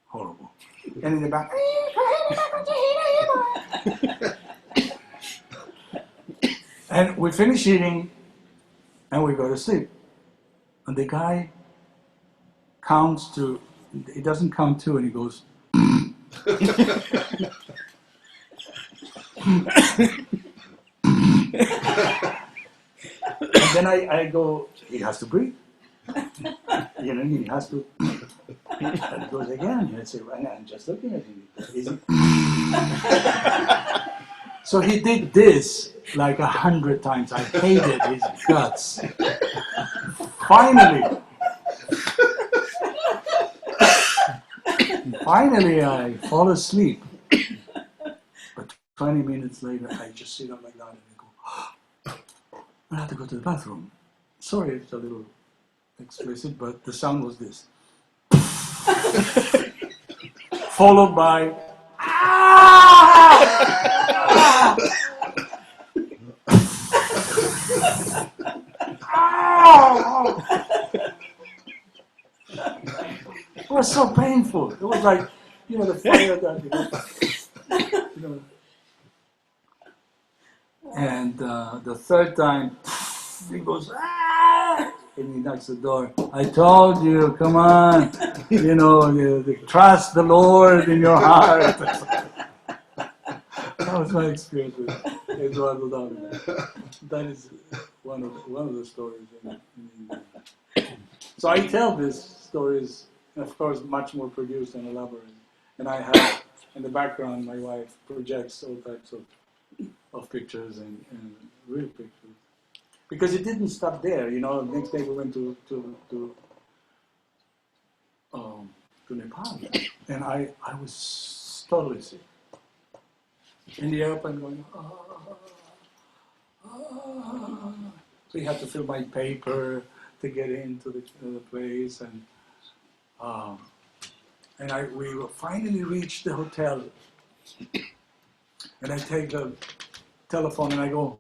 horrible. And in the back, and we finish eating, and we go to sleep. And the guy counts to, he doesn't count two, and he goes, and then I go, he has to breathe. He has to. And he goes again. And I say, right now, I'm just looking at him. So he did this like 100 times. I hated his guts. Finally, I fall asleep. But 20 minutes later, I just sit up like that and I go, I have to go to the bathroom. Sorry, it's a little explicit, but the sound was this. Followed by, it was so painful. It was like, the fire that, And the third time, he goes, and he knocks the door. I told you, come on, trust the Lord in your heart. That was my experience with Eduardo Davide. That is one of the stories. So I tell these stories, of course, much more produced and elaborate. And I have, in the background, my wife projects all types of pictures and real pictures. Because it didn't stop there, The next day we went to Nepal, and I was totally sick. In the airplane, going, So you have to fill my paper to get into the place, and we finally reached the hotel, and I take the telephone and I go,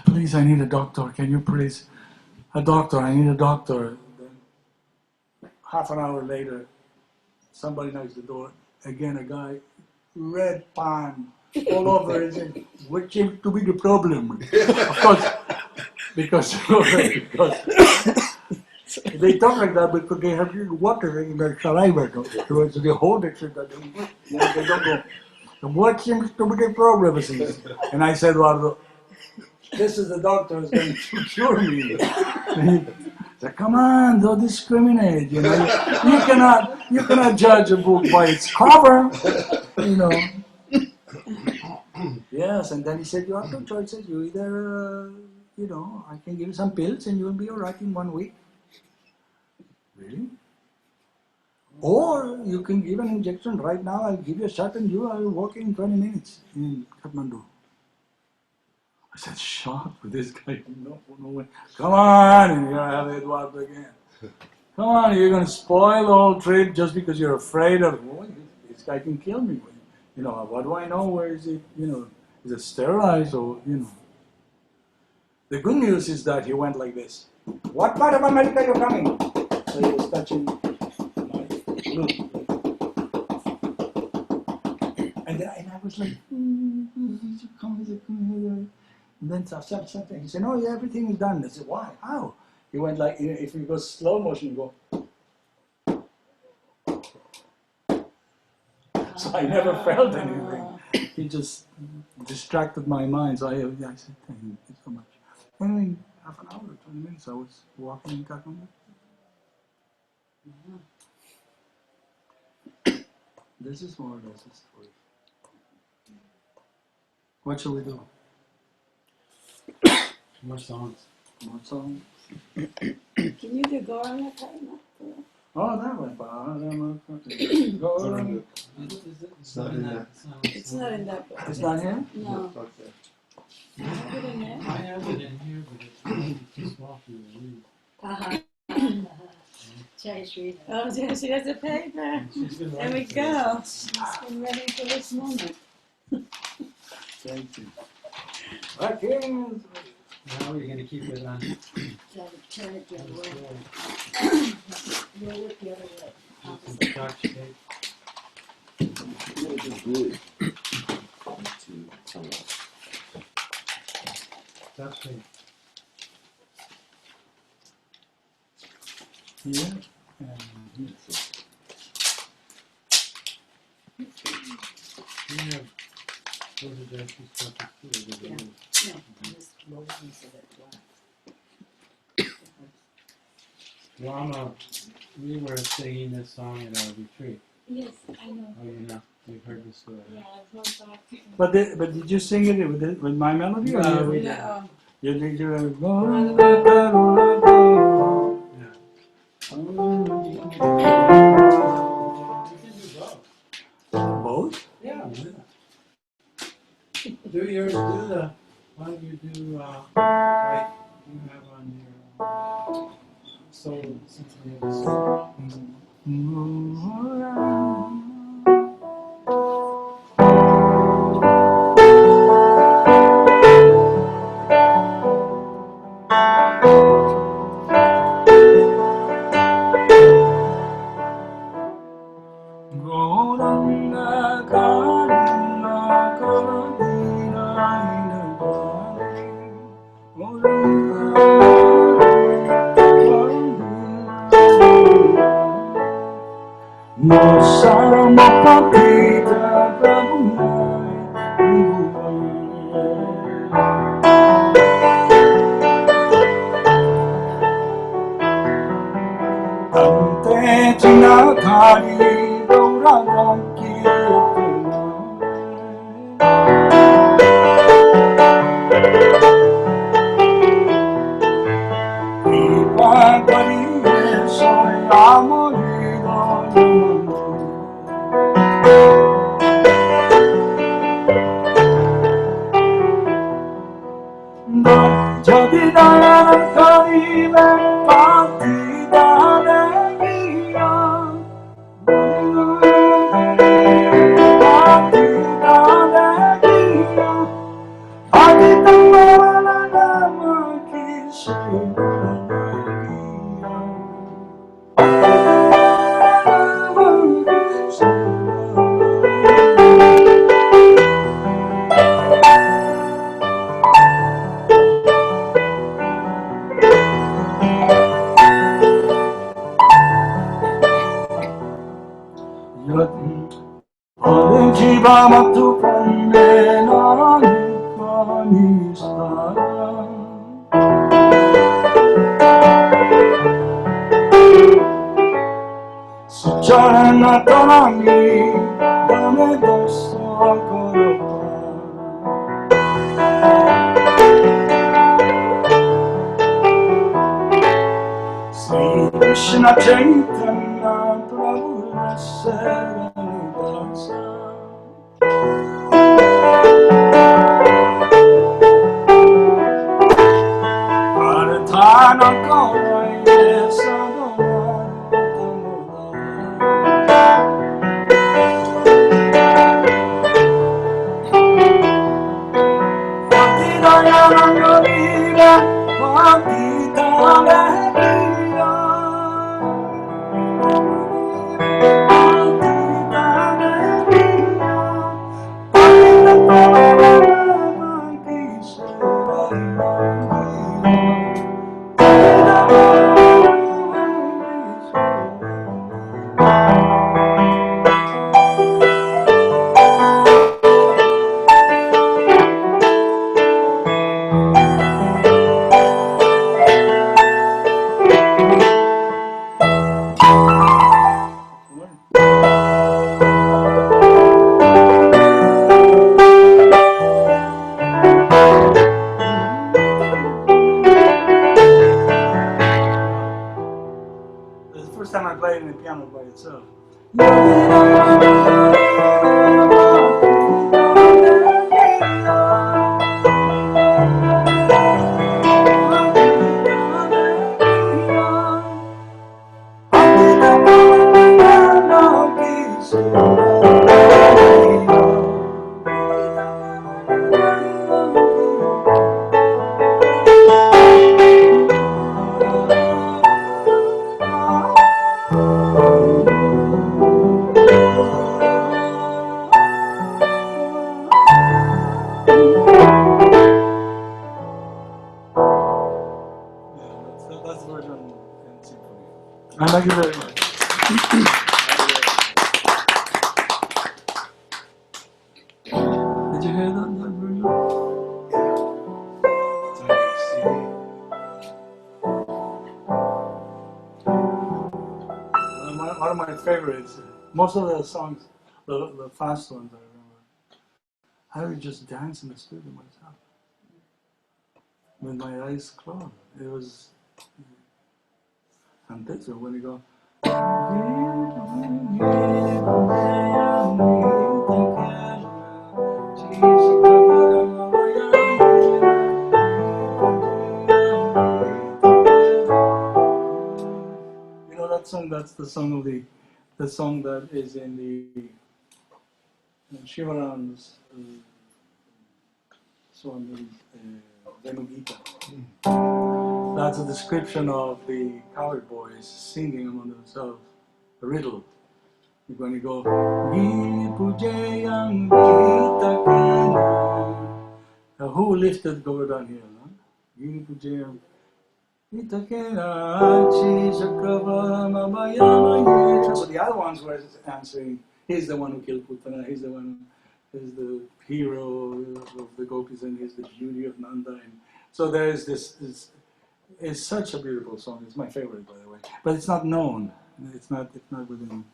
please, I need a doctor. Can you please, a doctor? I need a doctor. Then, half an hour later, somebody knocks the door. Again, a guy, red palm all over. He said, "What seems to be the problem?" Of course, because they talk like that because they have water in their saliva. So they hold it so that they don't go. What seems to be the problem? And I said, "Eduardo, this is the doctor who's going to cure me." And he said, "Come on, don't discriminate. You cannot judge a book by its cover. Yes, and then he said, "You have two choices. You either, I can give you some pills and you'll be all right in 1 week. Really? Or you can give an injection right now. I'll give you a shot and you are walking in 20 minutes in Kathmandu." I said, shocked with this guy. No way. Come on, and here I have Eduardo again. Come on, you're going to spoil the whole trip just because you're afraid of, this guy can kill me. What do I know? Where is it? Is it sterilized or, The good news is that he went like this. What part of America are you coming? So he was touching my glute. And I was like, come here. And then something. He said, "No, everything is done." I said, "Why? How?" He went like, if you go slow motion, you go. So I never felt anything. He just distracted my mind. So I said, "Thank you so much." And in half an hour, 20 minutes, I was walking in Kathmandu. This is more or less a story. What shall we do? More songs. More songs? Can you do Gaura Karma? Oh, that went by. It's not in there. It's not in that book. It's not here? No. Okay. Put it in there. I have it in here, but it's too small for you to read. Jay's reading. Oh, she has a paper. She's been There we writing for go. She's been ready for this moment. Thank you. Now we're gonna keep it on. Turn it the other way. Roll it the other way. Some Scotch tape. Scotch tape. Yeah. You have photography stuff too. Yeah. No, just roll it so that black. Lama, we were singing this song at our retreat. Yes, I know. Oh, you know, we've heard the story. Yeah, I've heard that. But did you sing it with my melody? Or No, you, we No. you did you both? Yeah. Do yours, do the, why don't you do, like you have on your, soul, since we have a soul. Sama kita berbunyi Ante cinakari gauraga Iba kariye soy amorido Jadi dalam kalibe pati dadegia Pati dadegia Pati tamana nama kisah dadegia Oggi va ma tu con me non mi sta Succana tonami dame dosso ancora Sri Krishna Chaitanya Prabhu Rasa Arthana Kauraya First time I played the piano by itself. favorites. Most of the songs, the fast ones, I remember. I would just dance in the studio myself with my eyes closed. It was, and this is when you go. You know that song? That's the song of the song that is in the Shivaran's song in Venu Gita. That's a description of the cowherd boys singing among themselves a riddle. When you go, Pujayam Gita Kena. Who lifted Govardhan Hill? Pujayam Gita Kena Chi Chakrava Mamayamaye. So the other ones were answering, he's the one who killed Putana, he's the one who is the hero of the gopis, and he's the beauty of Nanda. And so there is this. It's such a beautiful song. It's my favorite, by the way. But it's not known. It's not within.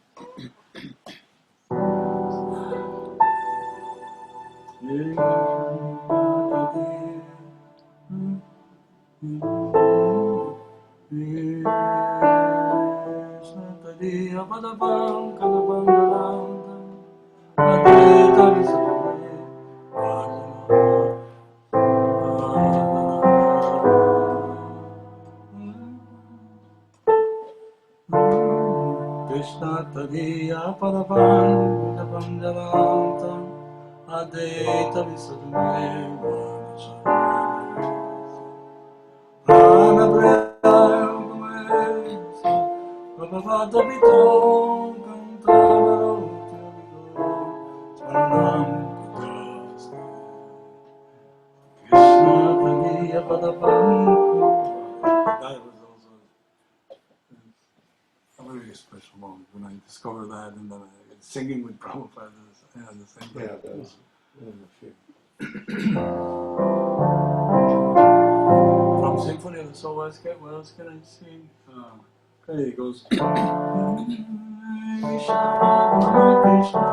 Krishna Tadiya Paravan Japanjalantam Adeta Visuddhime Prana Brahma Bhavata Vitom Kantara Swaranam Kudaste Krishna Tadiya Paravan. That was also a very special moment when I discovered that, and then singing with Prabhupada at the same time. Yeah, that was one of the few. From Symphony of the Soul, what else can I sing? Okay, it goes. Krishna, Krishna,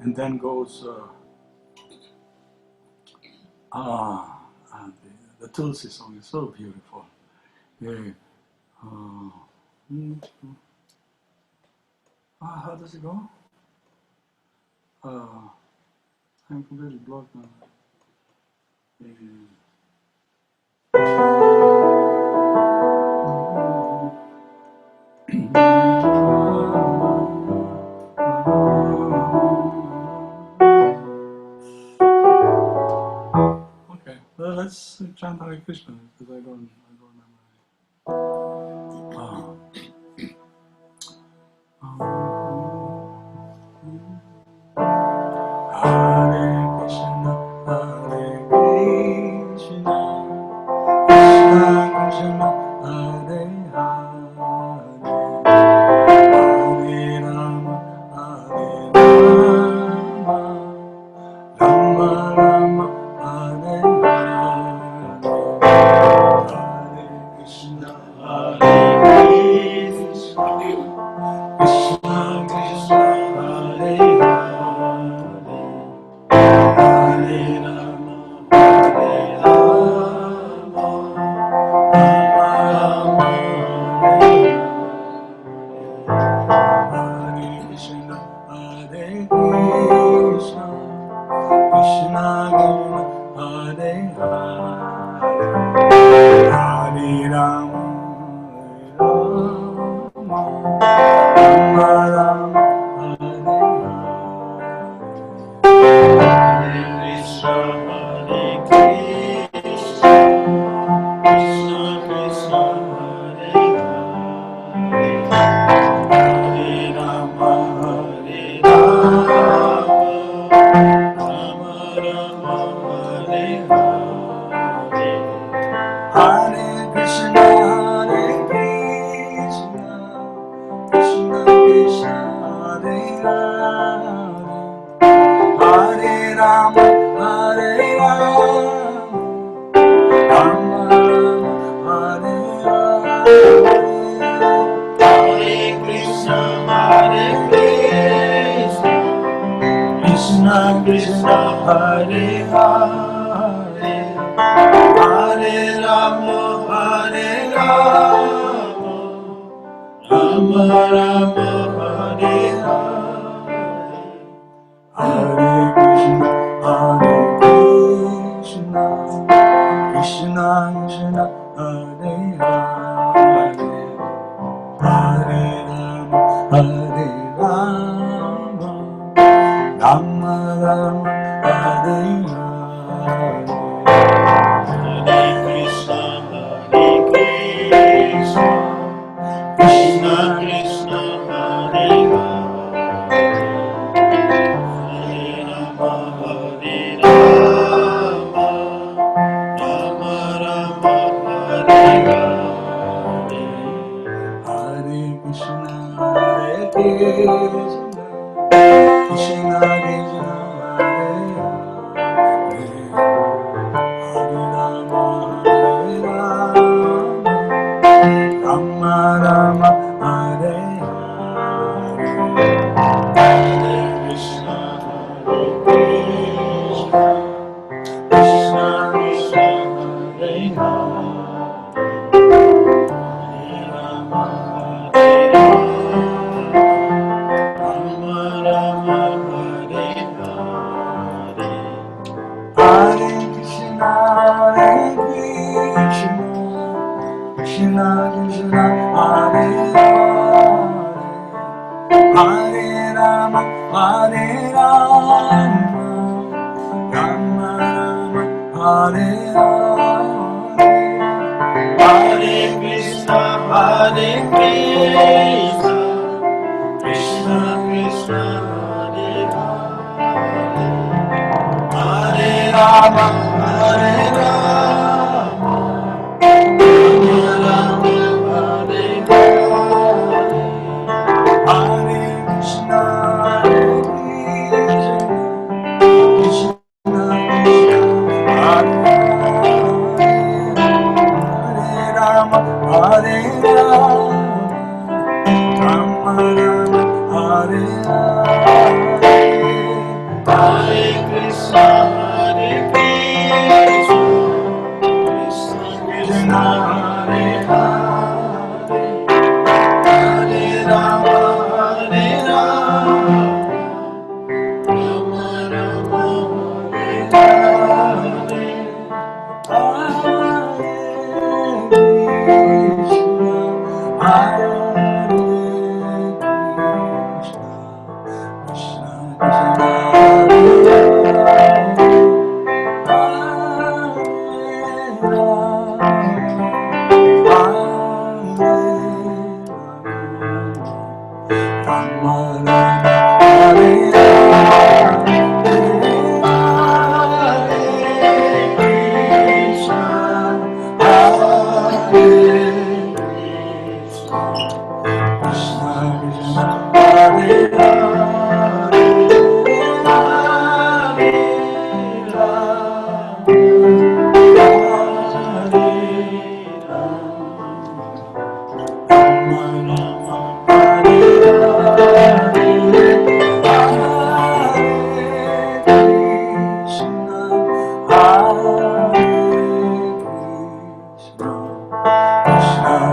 and then goes the Tulsi song is so beautiful. Yeah. How does it go? I'm completely blocked now. Okay, well, let's chant Hare Krishna because I don't remember. Hare Krishna, Krishna Krishna, Hare Hare, Hare Rama, Hare Rama, Rama Rama, Hare Hare. Rama, Rama Rama, Hare Krishna, Hare Krishna, Krishna Krishna, Hare Hare, Hare Rama, Hare Rama, Rama Rama, Hare Hare, Hare Krishna, Hare Krishna, Krishna Krishna, Hare Hare, Hare Rama, Hare Rama, Rama Rama, Hare Hare, Hare Krishna, Hare Krishna, Krishna Krishna, Hare Hare, Hare Rama, Hare Rama, Rama Rama, Hare Hare, Hare Krishna, Hare Krishna, Krishna Krishna, Hare Hare, Hare Rama, Hare Rama, Rama Rama, Hare Hare, Hare Krishna, Hare Krishna, Krishna Krishna, Hare Hare, Hare Rama, Hare Rama, Rama Rama, Hare Hare, Hare Krishna, Hare Krishna, Krishna Krishna, Hare Hare, Hare Rama, Hare Rama, Rama Rama, Hare Hare, Hare Krishna, Hare Krishna, Krishna Krishna, Hare Hare, Hare Rama, Hare Rama, Rama Rama, Hare Hare, Hare Krishna, Hare Krishna, Krishna Krishna, Hare Hare, Hare Rama, Hare Rama, Rama Rama, Hare Hare, Hare Krishna, Hare Krishna, Krishna Krishna, Hare Hare, Hare Rama, Hare Rama, Rama Rama, Hare Hare, Hare Krishna, Hare Krishna, Krishna Krishna, Hare Hare, Hare Rama, Hare Rama, Rama Rama, Hare Hare, Hare Krishna, Hare Krishna, Krishna Krishna, Hare Hare, Hare Rama, Hare Rama, Rama Rama, Hare Hare, Hare Krishna, Hare Krishna, Krishna Krishna, Hare Hare,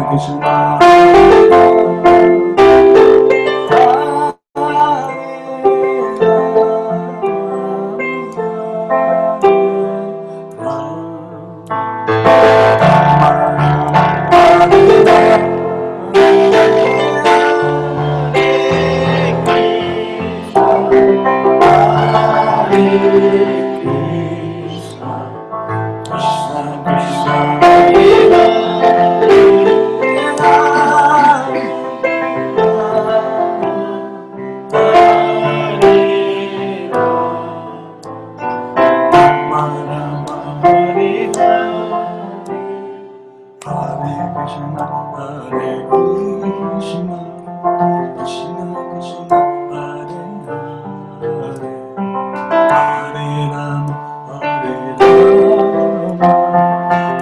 Krishna, Krishna, Hare Krishna, Krishna Hare Hare, Hare Rama,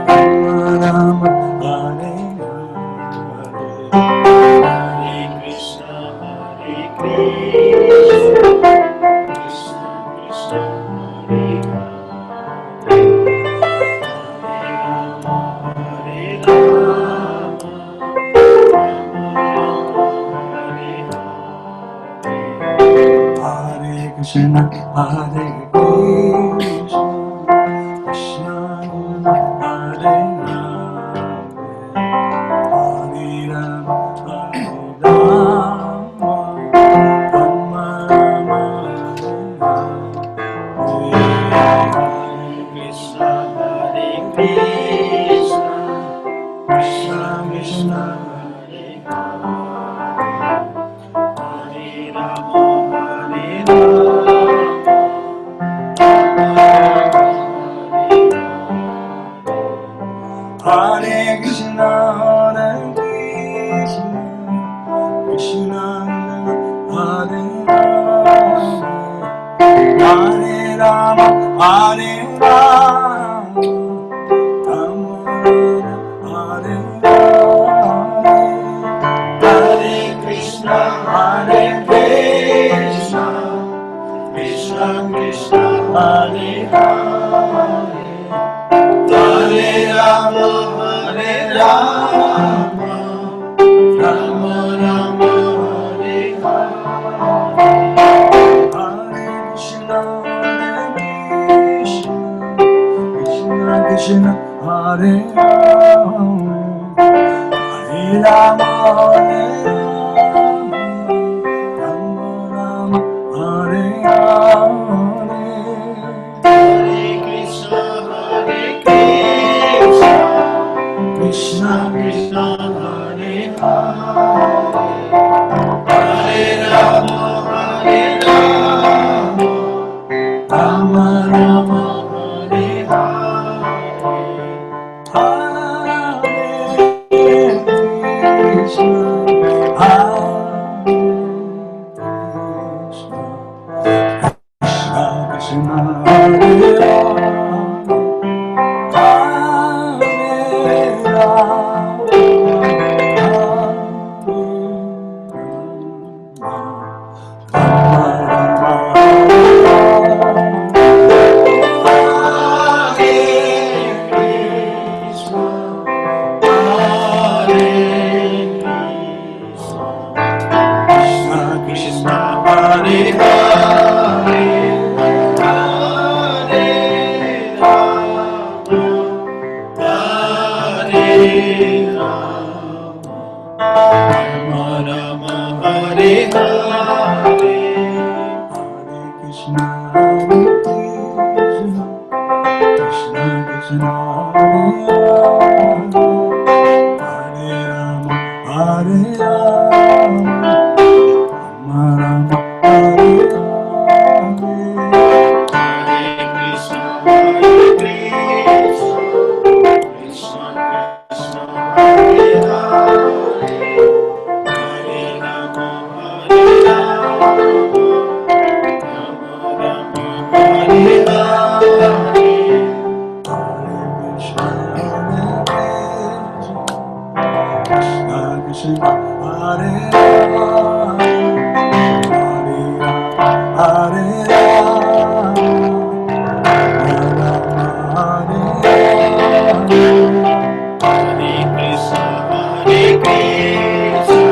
Rama Rama, Hare Krishna, Hare Krishna, Krishna Krishna, Hare Rama, Hare Hare Krishna, Hare Krishna, Krishna Hare Hare Rama, Hare Rama, Rama Hare Hare Krishna, Hare Krishna, Krishna Krishna, Hare Hare, Hare Rama, Hare Rama, Rama Rama, Hare Hare Krishna, Hare Krishna, Krishna Krishna, Hare Hare, Hare Rama, Hare Rama, Rama Rama, Hare Hare, Hare Krishna, Hare Krishna, Krishna Krishna, Hare Hare, Hare Rama, Hare Rama, Rama Rama, Hare Hare, Hare Krishna, Hare Krishna, Krishna Krishna, Hare Rama, Hare Rama, Krishna, Hare Hare, Hare Rama, Hare Rama, Rama Rama, Hare Hare, Hare Krishna, Hare Krishna, Krishna Krishna, Hare Hare, Hare Rama, Hare Rama, Rama Hare Hare, Hare Krishna, Hare Krishna, Krishna Krishna, Hare Hare, Hare Rama, Hare Rama, Rama Rama, Hare Hare, Hare Krishna, Hare Krishna, Krishna Hare Rama, Hare Rama, Rama Hare Hare, Hare Krishna, Hare Krishna,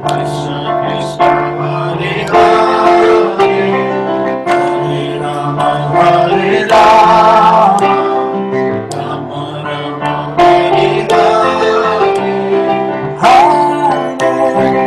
Krishna Krishna, Hare Hare, Hare Rama, Hare Rama, Rama Rama, Hare Hare, Hare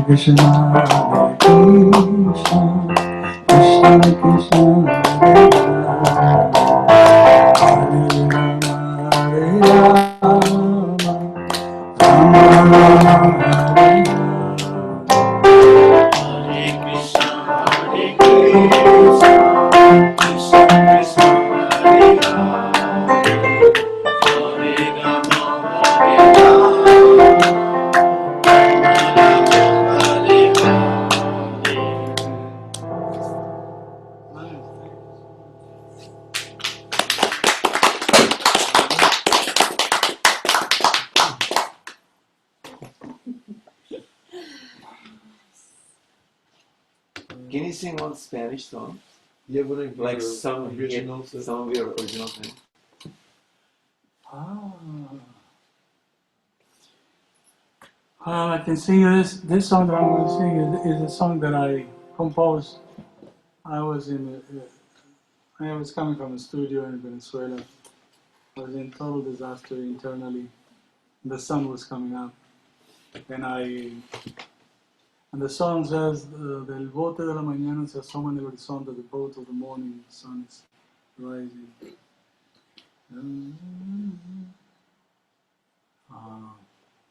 Krishna, Krishna Krishna, Hare Rama, Hare Rama, Rama Rama, Hare Can you sing one Spanish song? Yeah, one of Like your some originals. some of your original things. I can sing you this song that I'm going to sing is a song that I composed. I was coming from a studio in Venezuela. I was in total disaster internally. The sun was coming up, and the song says, "Del bote de la mañana se asoma en el horizonte, the boat of the morning, the sun is rising."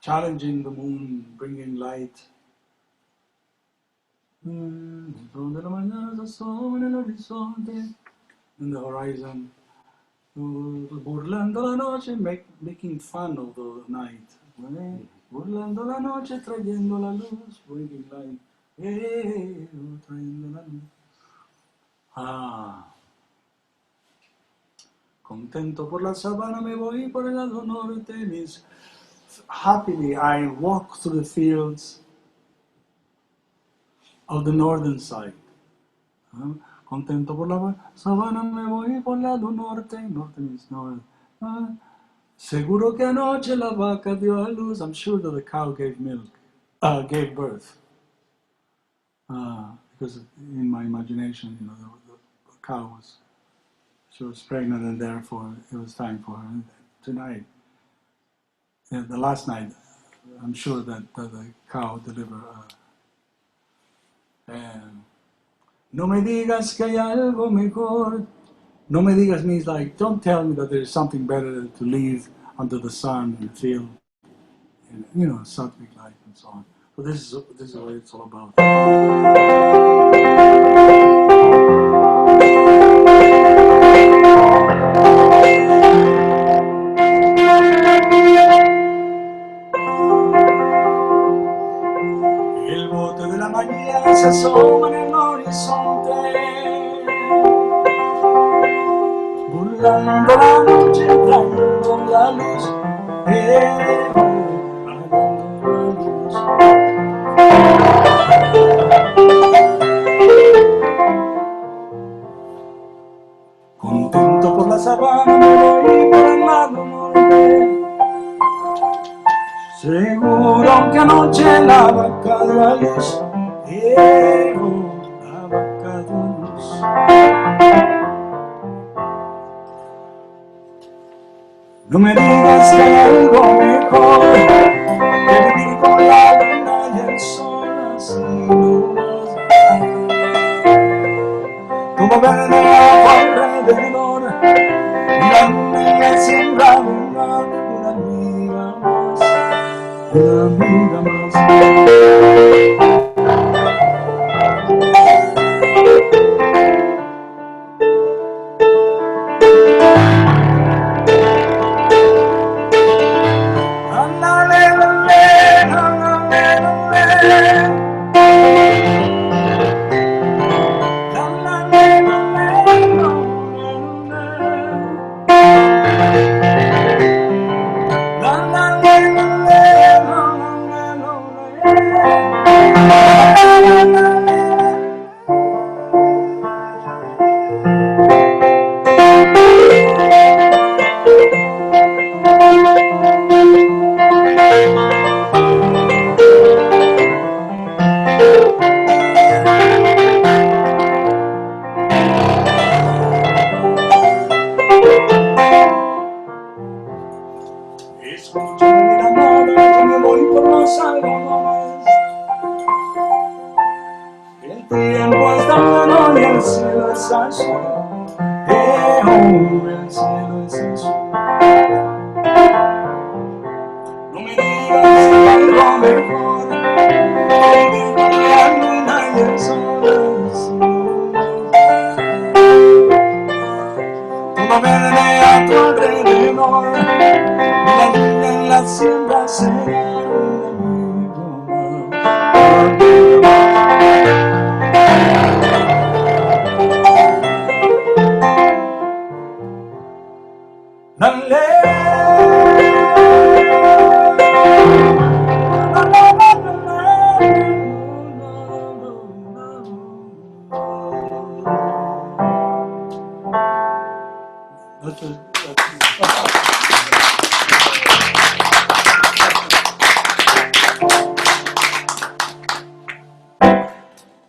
Challenging the moon, bringing light. El sol de la mañana se asoma en el horizonte, in the horizon. Burlando la noche, making fun of the night. Burlando la noche, trayendo la luz, bringing light. Trayendo la luz. Contento por la sabana me voy por el lado norte. Means happily I walk through the fields of the northern side. Contento por la sabana me voy por el lado norte. Norte means north. Seguro que anoche la vaca dio a luz. I'm sure that the cow gave gave birth. Because in my imagination, the cow she was pregnant, and therefore it was time for her. Tonight, the last night, I'm sure that the cow delivered. No me digas que hay algo mejor. No me digas means like, don't tell me that there's something better to live under the sun and feel, sattvic life and so on. So this is what it's all about. El bote de la mañana se asoma en el horizonte, burlando la noche, trayendo la luz. Contento por la sabana me voy por el lado norte. Seguro que anoche la vaca dio a luz. La vaca dio a luz. No me digas que hay algo mejor que vivir con la luna y el sol así nomás. Como verde alrededor, una amiga siembra una amiga más, una amiga más. lejano y el cielo es azul. El cielo es azul. No me digas algo mejor, que la luna y el sol. Todo verde a tu alrededor, la lluvia en la siembra será un amigo más.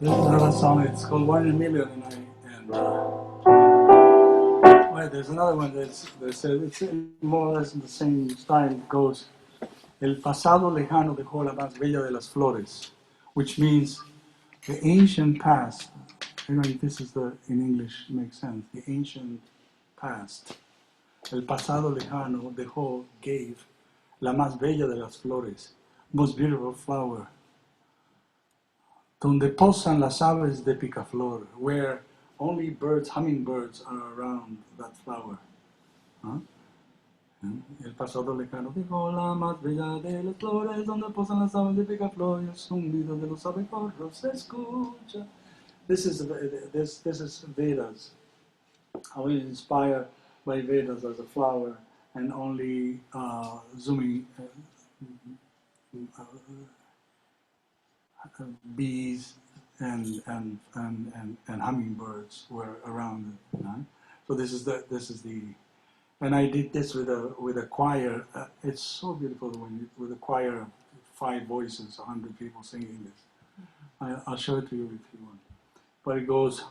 This is another song. It's called 1 in a Million, and wait, there's another one that's it's more or less in the same style. It goes, El pasado lejano dejó la más bella de las flores, which means the ancient past. You know, this is in English makes sense. The ancient past. El pasado lejano dejó, gave, la más bella de las flores, most beautiful flower, donde posan las aves de picaflor, where only birds, hummingbirds are around that flower. Huh? El pasado lejano dejó la más bella de las flores, donde posan las aves de picaflor, y el zumbido de los abejorros se escucha. This is Vedas. I was inspired by Vedas as a flower, and only bees and hummingbirds were around it. So this is the, and I did this with a choir. It's so beautiful with a choir of 5 voices, 100 people singing this. I'll show it to you if you want. But it goes.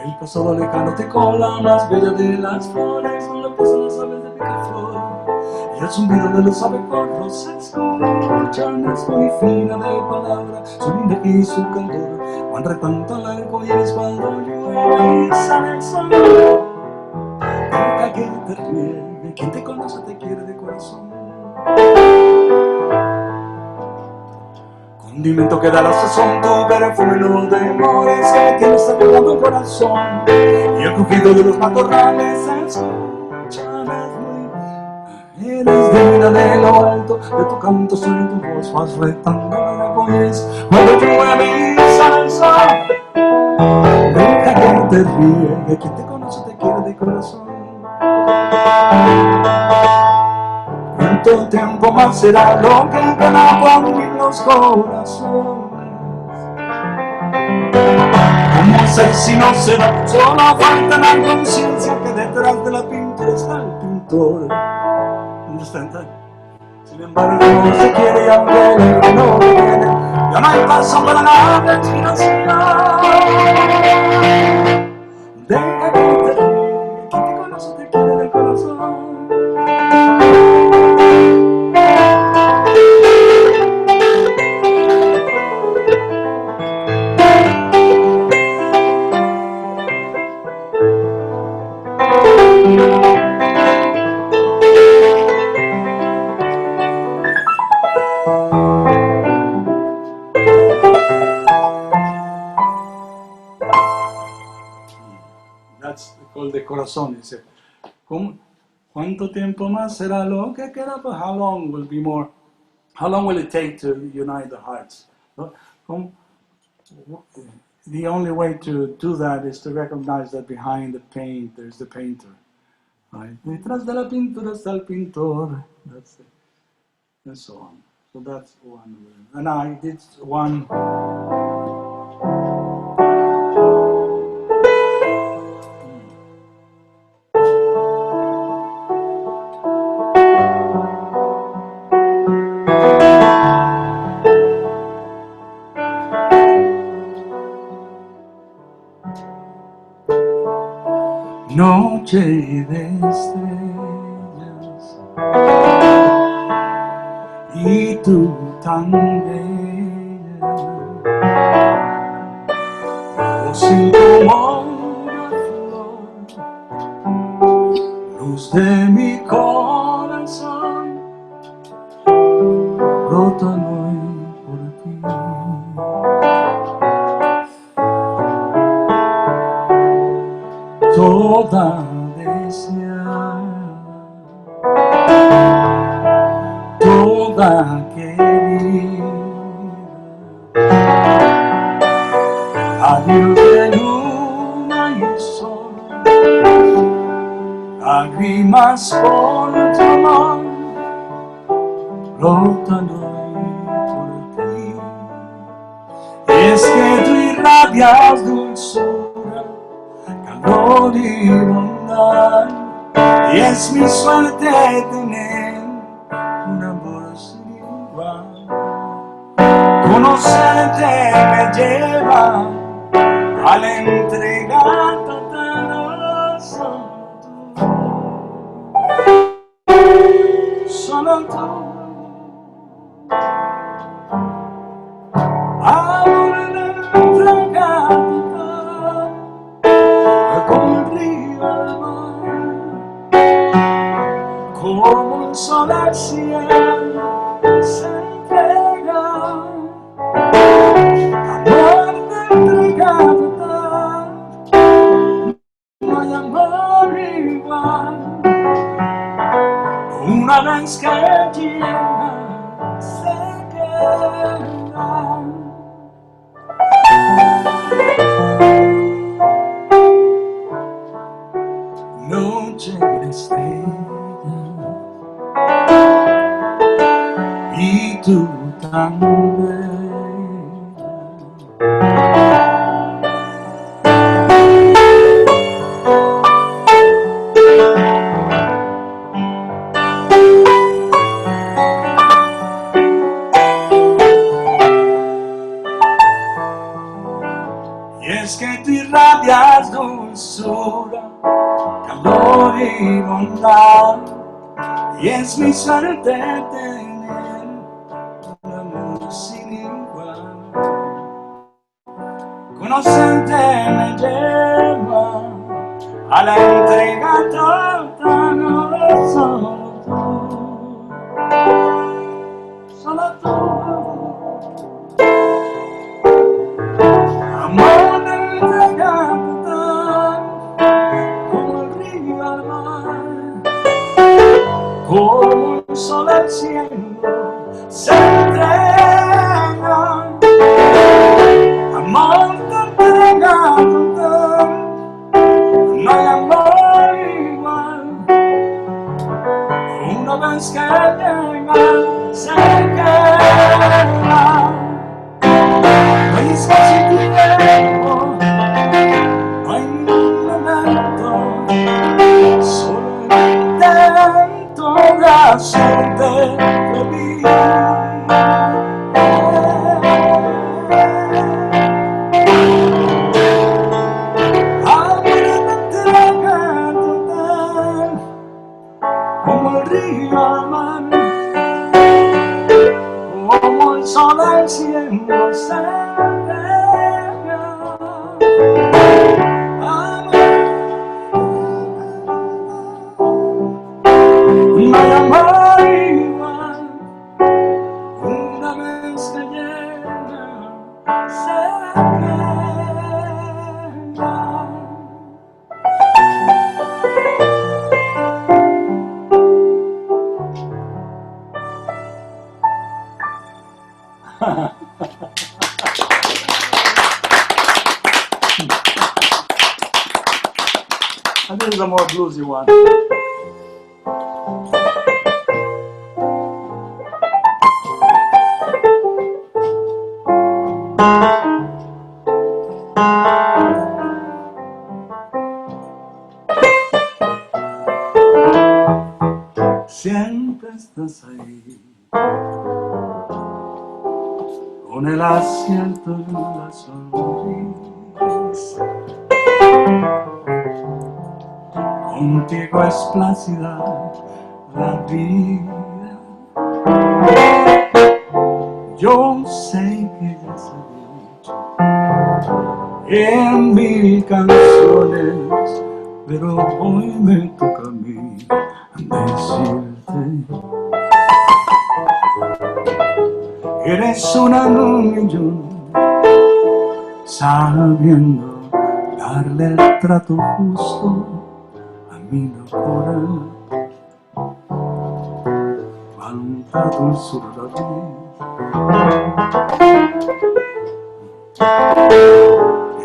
El pasado lejano tocó la más bella de las flores, donde posan las aves de picaflor, y el zumbido de los abejorros se escuchan. Es muy fina de palabra, su linda y su candor, van retando al arco iris cuando llueve y sale el sol. Deja que te riegue, quien te conoce te quiere de corazón. Condimento que da la sazón, tu perfume no demores, que tienes saludando el corazón, y el crujido de los matorrales se escucha. Eres divina de lo alto, de tu canto suena tu voz, vas retando el arcoíris cuando llueve y sale el sol. Deja que te riegue, quien te conoce te quiere de corazón. ¿Cuánto tiempo más será lo que queda por unir los corazones? ¿Cómo sé si no será? Solo falta la conciencia que detrás de la pintura está el pintor. Understand that? Sin embargo, no se quiere y aunque el no viene, ya no hay paso para la inspiración. Deja que te ríe, quien te conoce te quiere de corazón. That's called the corazón. Dice, ¿cuánto tiempo más será lo que queda? But how long will it take to unite the hearts? The only way to do that is to recognize that behind the paint there's the painter. Right? Detrás de la pintura está el pintor. That's it. And so on. So that's one. And I did one. noche de estrellas y tú tan bella, sin como una flor, luz de mi corazón, brotan hoy por ti. Toda deseada, toda querida, a luz de luna y sol, lágrimas por tu amor, brotan hoy por ti. Es que tú irradias dulzura, calor y bondad, y es mi suerte tener un amor sin igual. Conocerte me lleva a la entrega total, solo tú, amor de entrega total, como el río al mar, como el sol al cielo se entrega, amor de entrega total, no hay amor igual. Una vez que llega se queda. Noche de estrellas y tú tan bella, y es que tú irradias dulzura, calor y bondad, y es mi suerte tener un amor sin igual. Conocerte me lleva a la entrega total, no solo tú, amor de entrega total, como el río al mar, como el sol al cielo se entrega, amor de entrega total, no hay amor igual. Una vez que llega se queda, no hay espacio y tiempo, no hay ningún momento, solo intento de hacerte feliz. Amor de entrega total, como el río al mar, como el sol al cielo se entrega, no hay amor igual. Una vez que llega se queda. And this is a more bluesy one. Siempre estás ahí, con el acierto y la sonrisa, contigo es plácida la vida. Yo sé que ya se ha dicho en mil canciones, pero hoy me toca a mí decirte: eres una en un millón, sabiendo darle el trato justo a mi locura. Cuánta dulzura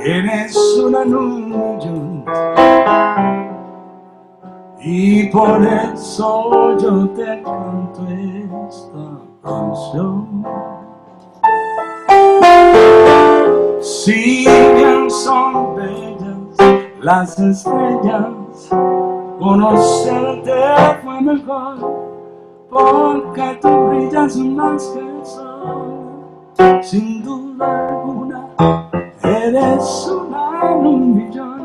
eres una en un millón, y por eso yo te canto esta canción. Si bien son bellas las estrellas, conocerte fue mejor, porque tú brillas más que el sol. Sin duda alguna, eres una en un millón.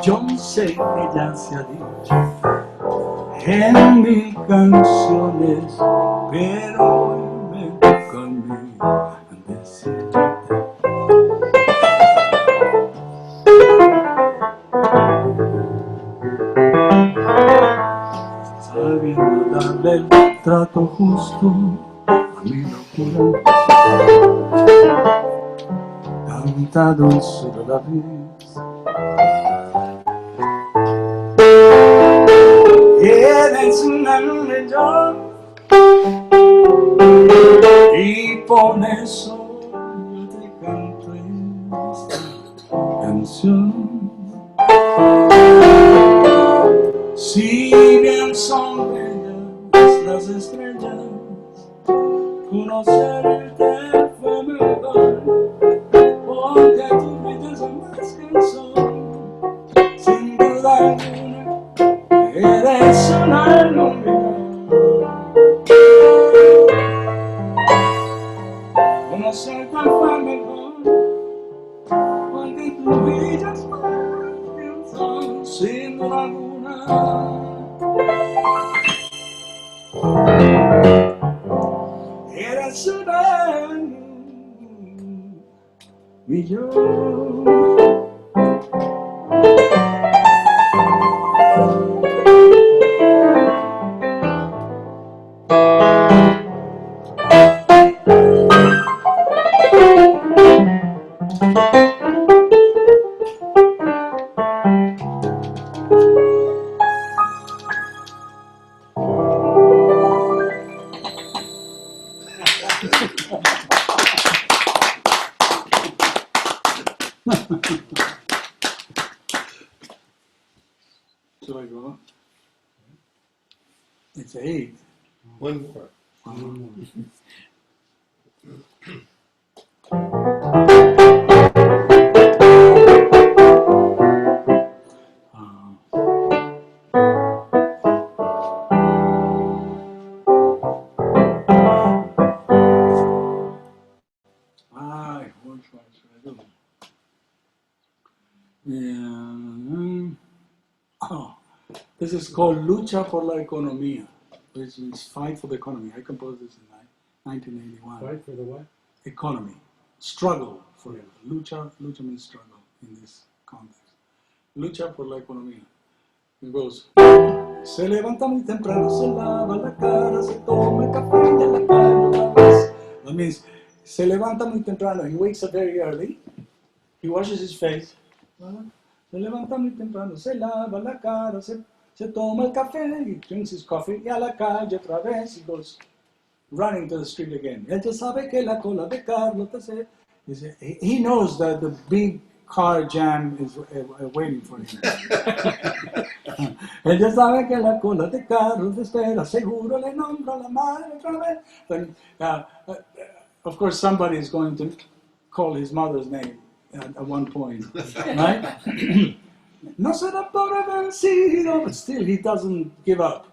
Yo sé que ya se ha dicho en mil canciones, pero hoy me toca a mí decirte: sabiendo darle el trato justo a mi locura, tanta dulzura la vida. Eres una en un millón, y por eso yo te canto esta canción. Si bien son bellas las estrellas, conocerte fue mejor, porque tú brillas más que el sol. Sin duda alguna, eres una en un millón. Conocerte fue mejor, porque tú brillas más que el sol. Sin duda alguna, eres una en un millón. So I go, it's 8. One more. What should I do? Yeah. Oh, this is called Lucha por la Economía, which means fight for the economy. I composed this in 1981. Fight for the what? Economy, struggle for it. Lucha means struggle in this context. Lucha por la economía. It goes. Se levanta muy temprano, se lava la cara, se toma el café y a la calle otra vez. That means, se levanta muy temprano. He wakes up very early. He washes his face. Se levanta muy temprano, se lava la cara, se toma el café, he drinks his coffee, y a la calle otra vez. He goes running to the street again. Él ya sabe que la cola de Carlos he knows that the big car jam is waiting for him. Él ya sabe que la cola de Carlos te espera, seguro le nombra la madre otra vez. of course, somebody is going to call his mother's name at one point, right? No será por haber sido, but still he doesn't give up.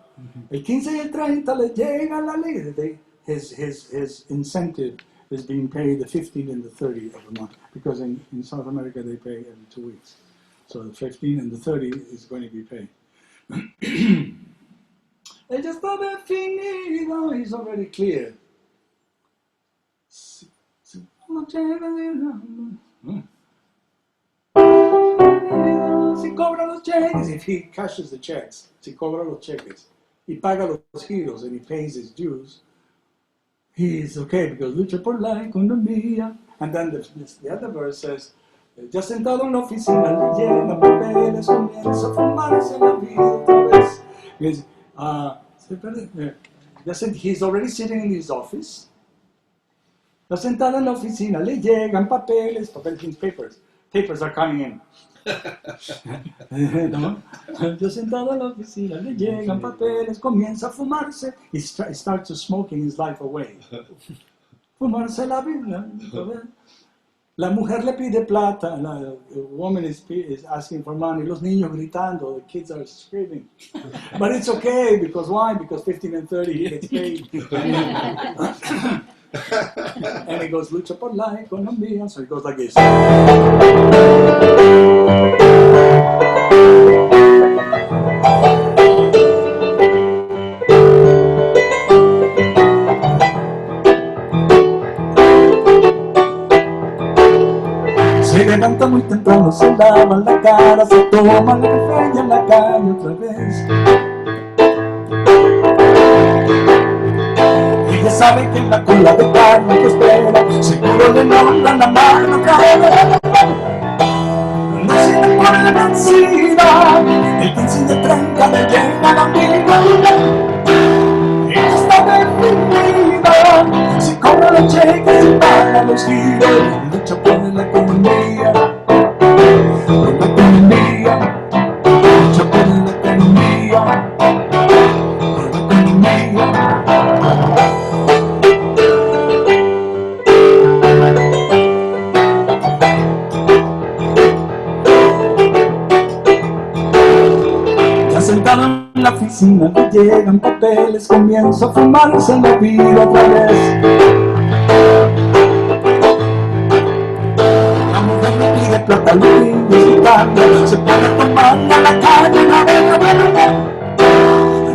El 15 y el 30 le llega la ley. His incentive is being paid the 15 and the 30 of the month, because in South America they pay every 2 weeks. So the 15 and the 30 is going to be paid. Ella está definido, he's already clear. Si cobra los cheques, if he cashes the checks, si cobra los cheques, y paga los giros, and he pays his dues, he is okay, because lucha por la economía. And then the other verse says, ya sentado en la oficina, le llegan papeles, comienza a fumarse la vida otra vez. He's already sitting in his office. Ya sentado en la oficina, le llegan papeles, means papers. Papers are coming in. ¿No? Ya sentado en la oficina, le llegan papeles, comienza a fumarse. He starts smoking his life away. Fumarse la vida. La mujer le pide plata. The woman is asking for money. Los niños gritando. The kids are screaming. But it's okay, because why? Because 15 and 30 he gets paid. And he goes, lucha por la economía. So he goes like this. Se levanta muy temprano, se lava la cara, se toma el café y en la calle otra vez. Ella sabe que en la cola de carne que espera, seguro le nombran la mano caer. No siente por la vencida, el 15 de 30 le llega la vida. Ella está definida, se cobra los cheques y paga los giros, lucha por la economía. Por la economía, lucha por la economía. Por la economía. Sentado en la oficina, le llegan papeles, comienza a fumarse la vida otra vez. La mujer le pide plata a los niños gritando, se pone a tomar a la calle una vez.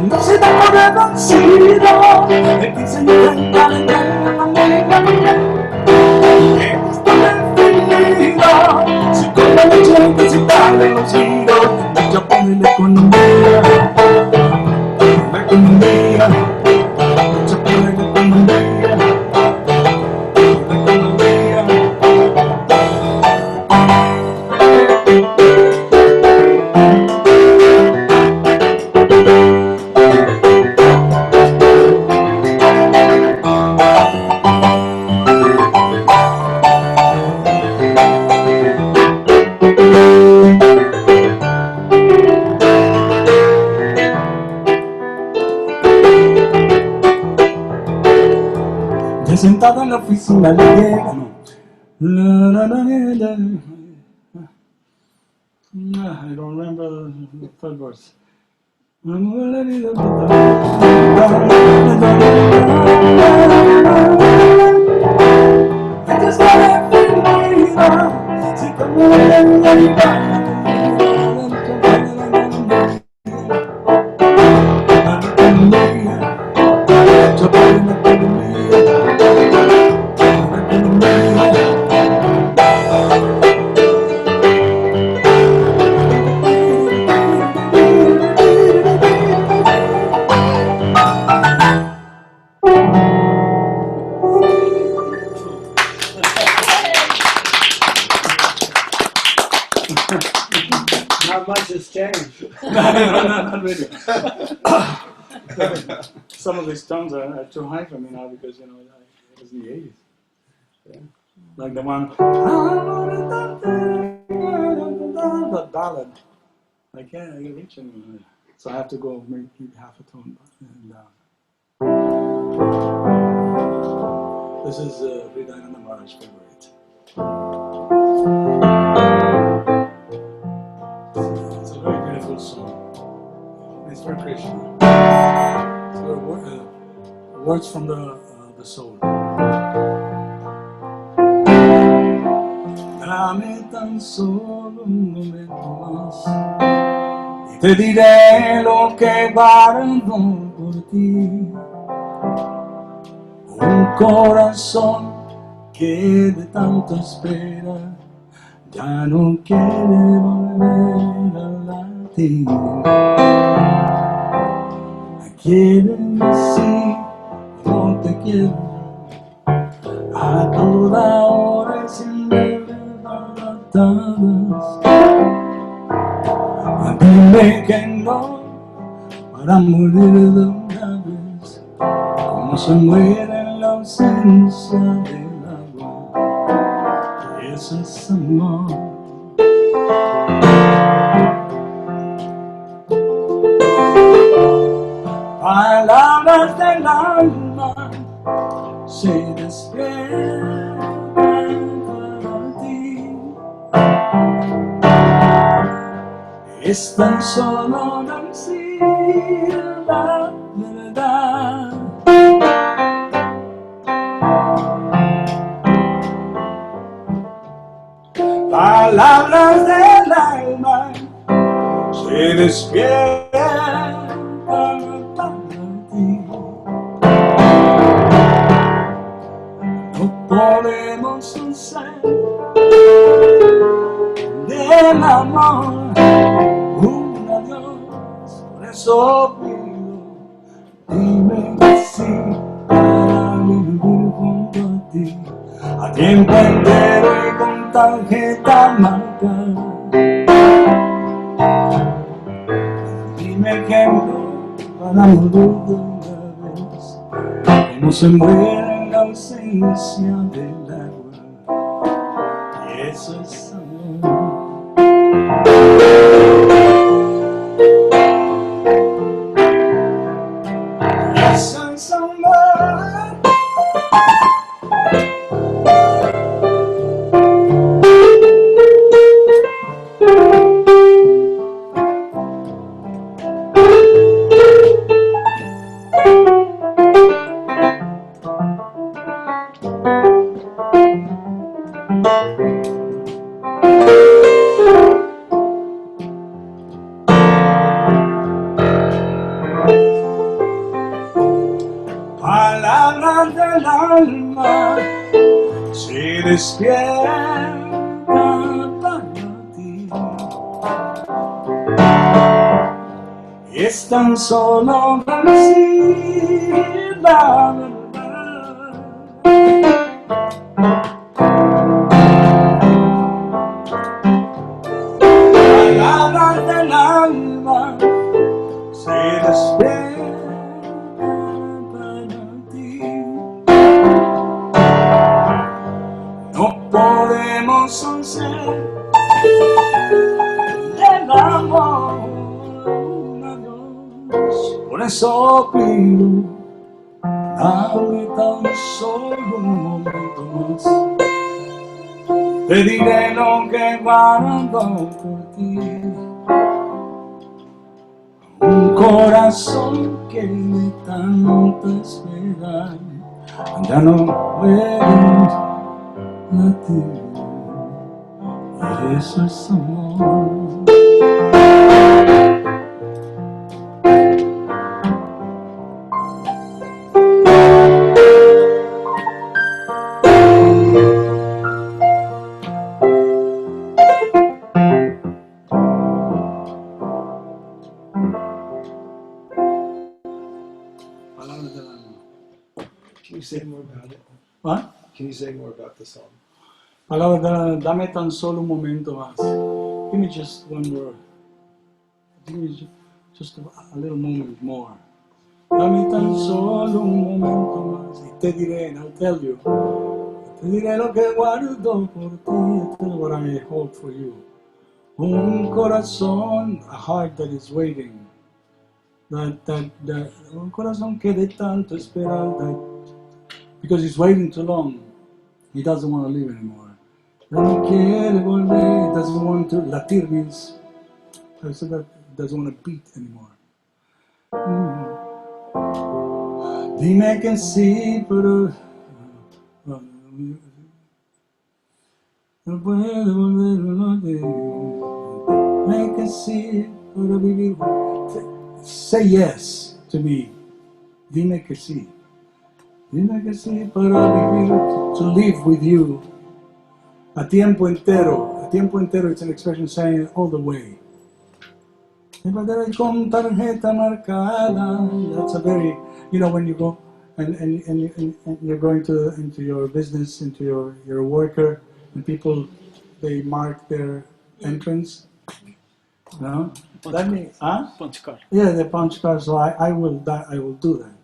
No se da por vencido, el 15 y el 30 le llegan la vida. Ella está definida, se come los cheques y paga los giros, lucha por la economía. La economía, lucha por la economía. La economía. Sentado en la oficina le llega, I don't remember the third verse. Not much has changed. Not really. Some of these tones are too high for me now, because it was in the 80s. Yeah. Like the one, that ballad. I can't reach anymore. So I have to go maybe half a tone down. This is Hridayananda Maharaj's favorite. It's a very beautiful song. It's for Krishna. It's words from the soul. Dame tan solo un momento más y te diré lo que guardo por ti. Un corazón que de tanto espera ya no quiere volver a latir. Quiere decir no te quiero a toda hora y sin atadas. Dime que no para morir de una vez, como se muere en la ausencia del agua. Eso es amor. Palabras del alma se despiertan para ti. Es tan solo decir la verdad. Palabras del alma se despiertan para ti. No podemos hacer del amor un adiós, por eso pido, dime que sí para vivir junto a ti, a tiempo entero y con tarjeta marcada. Dime que no para morir de una vez, como se muere en la ausencia del agua, y eso es amor. Eso es amor. Palabras del alma se despiertan para ti. Es tan solo decir la verdad. Palabras del alma se despiertan para ti. No podemos hacer del amor un adiós, por eso pido, dame tan solo un momento más. Te diré lo que guardo por ti. Un corazón que de tanto esperar ya no puede latir. Eso es amor. Palabras del alma. Can you say more about it? ¿Ah? Can you say more about the song? Palabras del alma. Dame tan solo un momento más. Give me just one word. Give me just a little moment more. Dame tan solo un momento más y te diré, and I'll tell you. Te diré lo que guardo por ti. I'll tell you what I hold for you. Un corazón, a heart that is waiting. Un corazón que de tanto esperar, because he's waiting too long. He doesn't want to leave anymore. Ya no quiere volver, doesn't want to, latir means, I said that, doesn't want to beat anymore. Dime que sí, pero no puedo volver a lo de. Dime que sí, pero vivir. Say yes to me. Dime que sí. Dime que sí para vivir, to live with you. A tiempo entero. A tiempo entero, it's an expression saying all the way. Con tarjeta marcada. That's a very, you know, when you go and you're going into your business, into your worker, and people, they mark their entrance. No? Let me, huh? Punch card. Yeah, the punch card. So I will do that.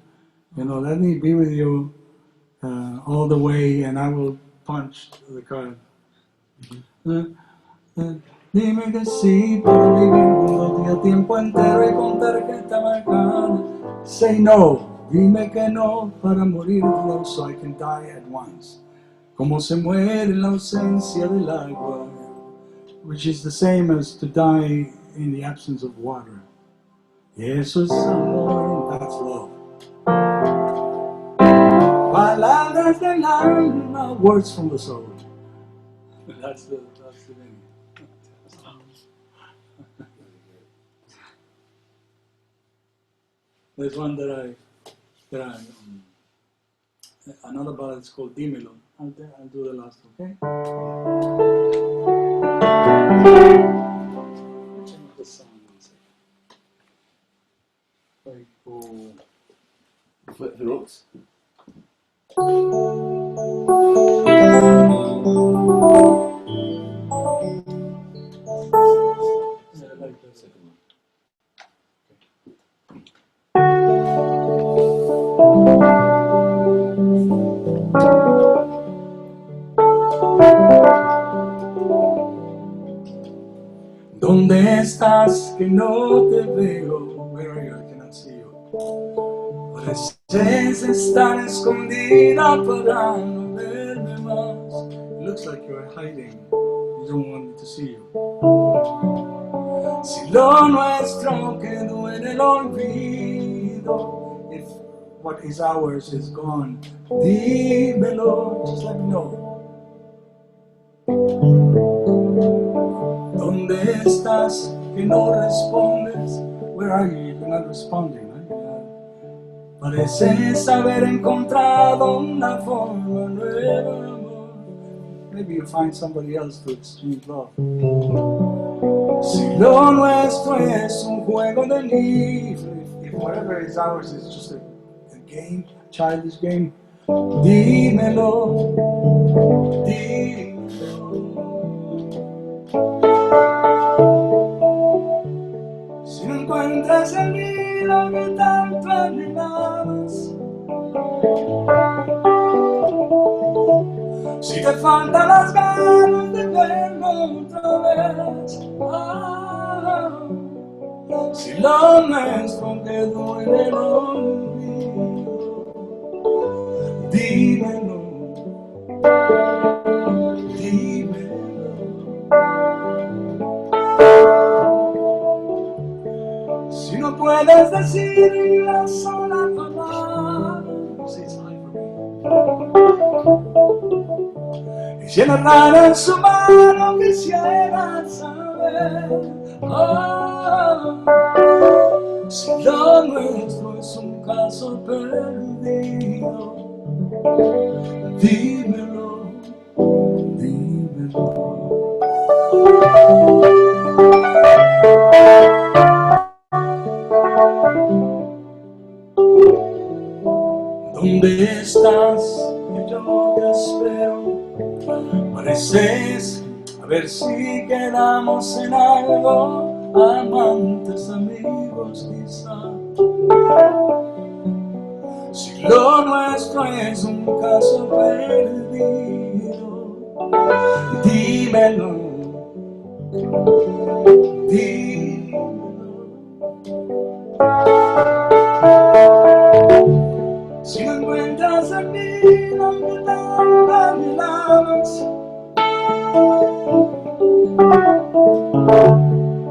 You know, let me be with you all the way, and I will punch the card. Dime que sí para vivir juntos a tiempo entero y con tarjeta marcada. Say no. Dime que no para morir de love so I can die at once. Como se muere en la ausencia del agua, which is the same as to die in the absence of water. Y eso es amor, that's love. Palabras del alma, words from the soul. That's the meaning. There's one that another ballad is called Dímelo. I'll do the last, okay? Change the sound one second. Very cool. Flip the ropes. Yeah, I like that. Second one. ¿Dónde estás que no te veo? Where are you? I cannot see you. Pareces estar escondida para no verme más. It looks like you're hiding. You don't want me to see you. Si lo nuestro quedó en el olvido, if what is ours is gone, dímelo, just let me know. ¿Dónde estás que no respondes? Where are you? You're not responding, right? Pareces haber encontrado una forma nueva de amor. Maybe you find somebody else to exchange love. Si lo nuestro es un juego de niños, if whatever is ours is just a game, a childish game, dímelo, dímelo. Si no encuentras el hilo que tanto anhelabas, si te faltan las ganas de verlo otra vez, si lo nuestro quedó en el olvido, dímelo, dímelo. Si no puedes decir la sola palabra, y si la rara en su mano quisiera saber, si lo nuestro es un caso perdido, dímelo, dímelo. ¿Dónde estás? Que yo te espero. Pareces a ver si quedamos en algo, amantes, amigos quizá. Si lo nuestro es un caso perdido, dímelo, dímelo. Si no encuentras en mí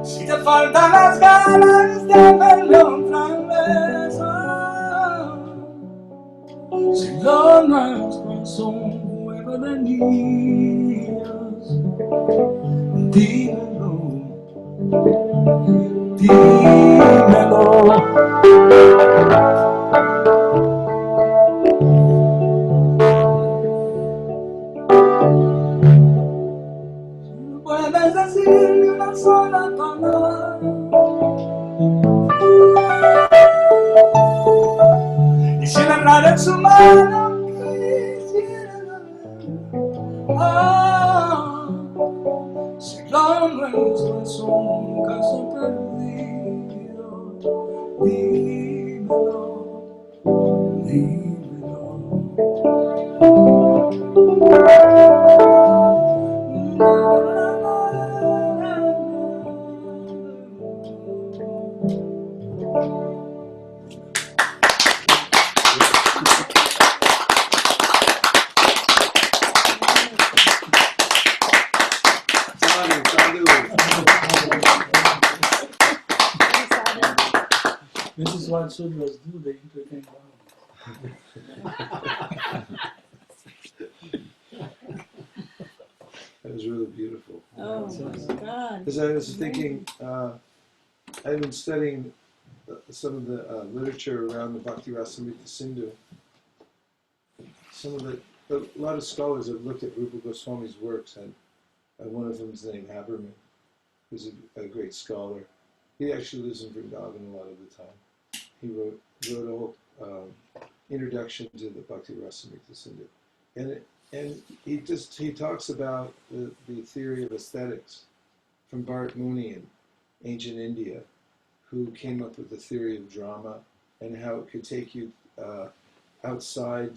Si te faltan las ganas de verlo otra vez, si lo nuestro es un juego de niños, dímelo, dímelo. Puedes decirme una sola palabra y sin hablar en su mano quisiera si lo nuestro es un caso perdido, dímelo, dímelo. This is what Sudras do, they entertain That was really beautiful. Oh my God. Because I was thinking, I've been studying some of the literature around the Bhakti Rasamrita Sindhu. A lot of scholars have looked at Rupa Goswami's works, and one of them is named Haberman, who's a great scholar. He actually lives in Vrindavan a lot of the time. He wrote a whole introduction to the Bhakti Rasamrita Sindhu, and he talks about the theory of aesthetics from Bharat Muni in ancient India, who came up with the theory of drama and how it could take you outside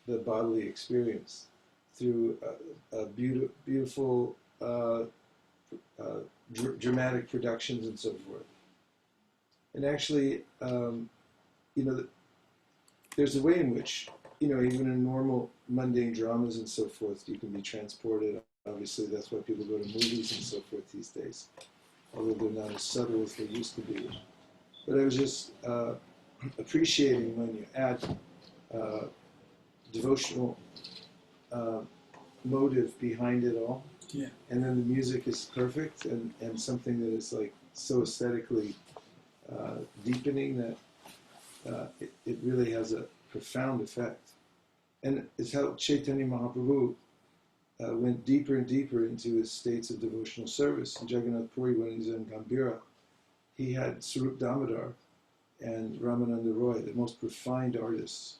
the bodily experience through beautiful dramatic productions and so forth. And actually, there's a way in which, even in normal mundane dramas and so forth, you can be transported. Obviously, that's why people go to movies and so forth these days, although they're not as subtle as they used to be. But I was just appreciating when you add devotional motive behind it all. Yeah. And then the music is perfect and something that is like so aesthetically deepening that it really has a profound effect. And it's how Chaitanya Mahaprabhu went deeper and deeper into his states of devotional service. In Jagannath Puri, when he was in Gambhira, he had Sarup Damodar and Ramananda Roy, the most refined artists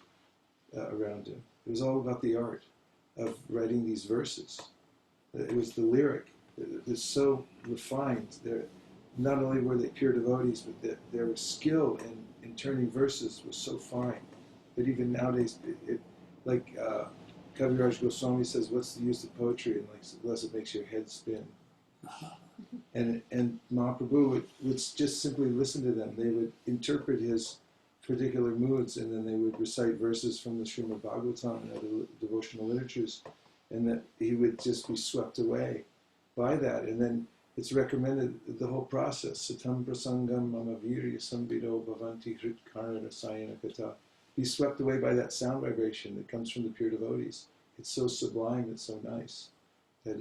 around him. It was all about the art of writing these verses. It was the lyric. They're so refined. Not only were they pure devotees, but their skill in turning verses was so fine that even nowadays, like Kaviraj Goswami says, what's the use of poetry unless it makes your head spin? And Mahaprabhu would just simply listen to them. They would interpret his particular moods, and then they would recite verses from the Srimad Bhagavatam and other devotional literatures, and that he would just be swept away by that. And then it's recommended the whole process. Satam prasangam mama virya sambido bhavanti hrit karna rasayana kata. Be swept away by that sound vibration that comes from the pure devotees. It's so sublime, it's so nice that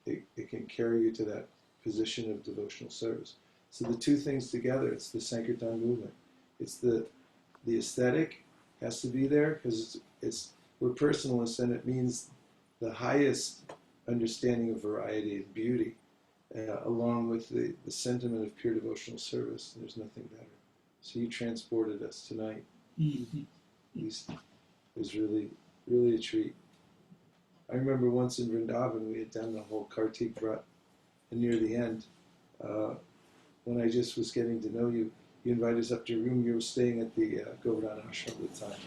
it can carry you to that position of devotional service. So the two things together, it's the Sankirtan movement. It's the aesthetic has to be there because we're personalists, and it means the highest understanding of variety and beauty, along with the sentiment of pure devotional service. There's nothing better. So you transported us tonight. Mm-hmm. It was really, really a treat. I remember once in Vrindavan, we had done the whole Kartik Vrat, and near the end, when I just was getting to know you, you invited us up to your room. You were staying at the Govardhan Ashram at the time.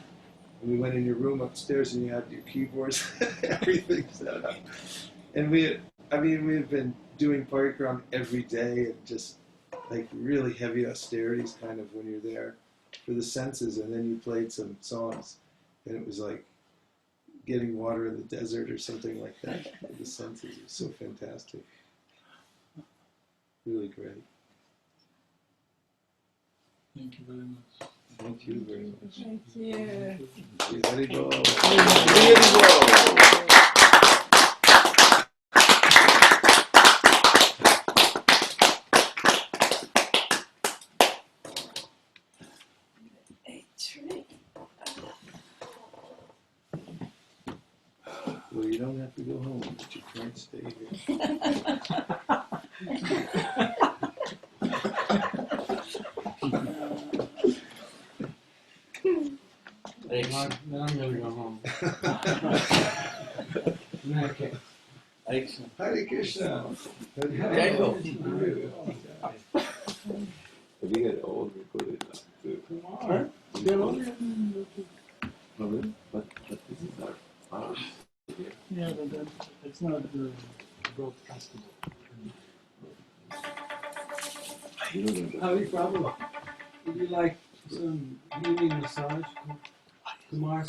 And we went in your room upstairs, and you had your keyboards, everything set up. And we had been doing parikram every day, and just like really heavy austerities kind of when you're there for the senses, and then you played some songs, and it was like getting water in the desert or something like that. The senses are so fantastic. Really great. Thank you very much. Thank you very much. Thank you. Haribol. A tree. Well, you don't have to go home, but you can't stay here. Now I'm gonna go home. Okay. Excellent. Hare Krishna. There you go. Have you got old recorded? Tomorrow. But this is our Yeah, but then it's not broadcastable. Hari Prabhu, would you like some healing massage? Kumar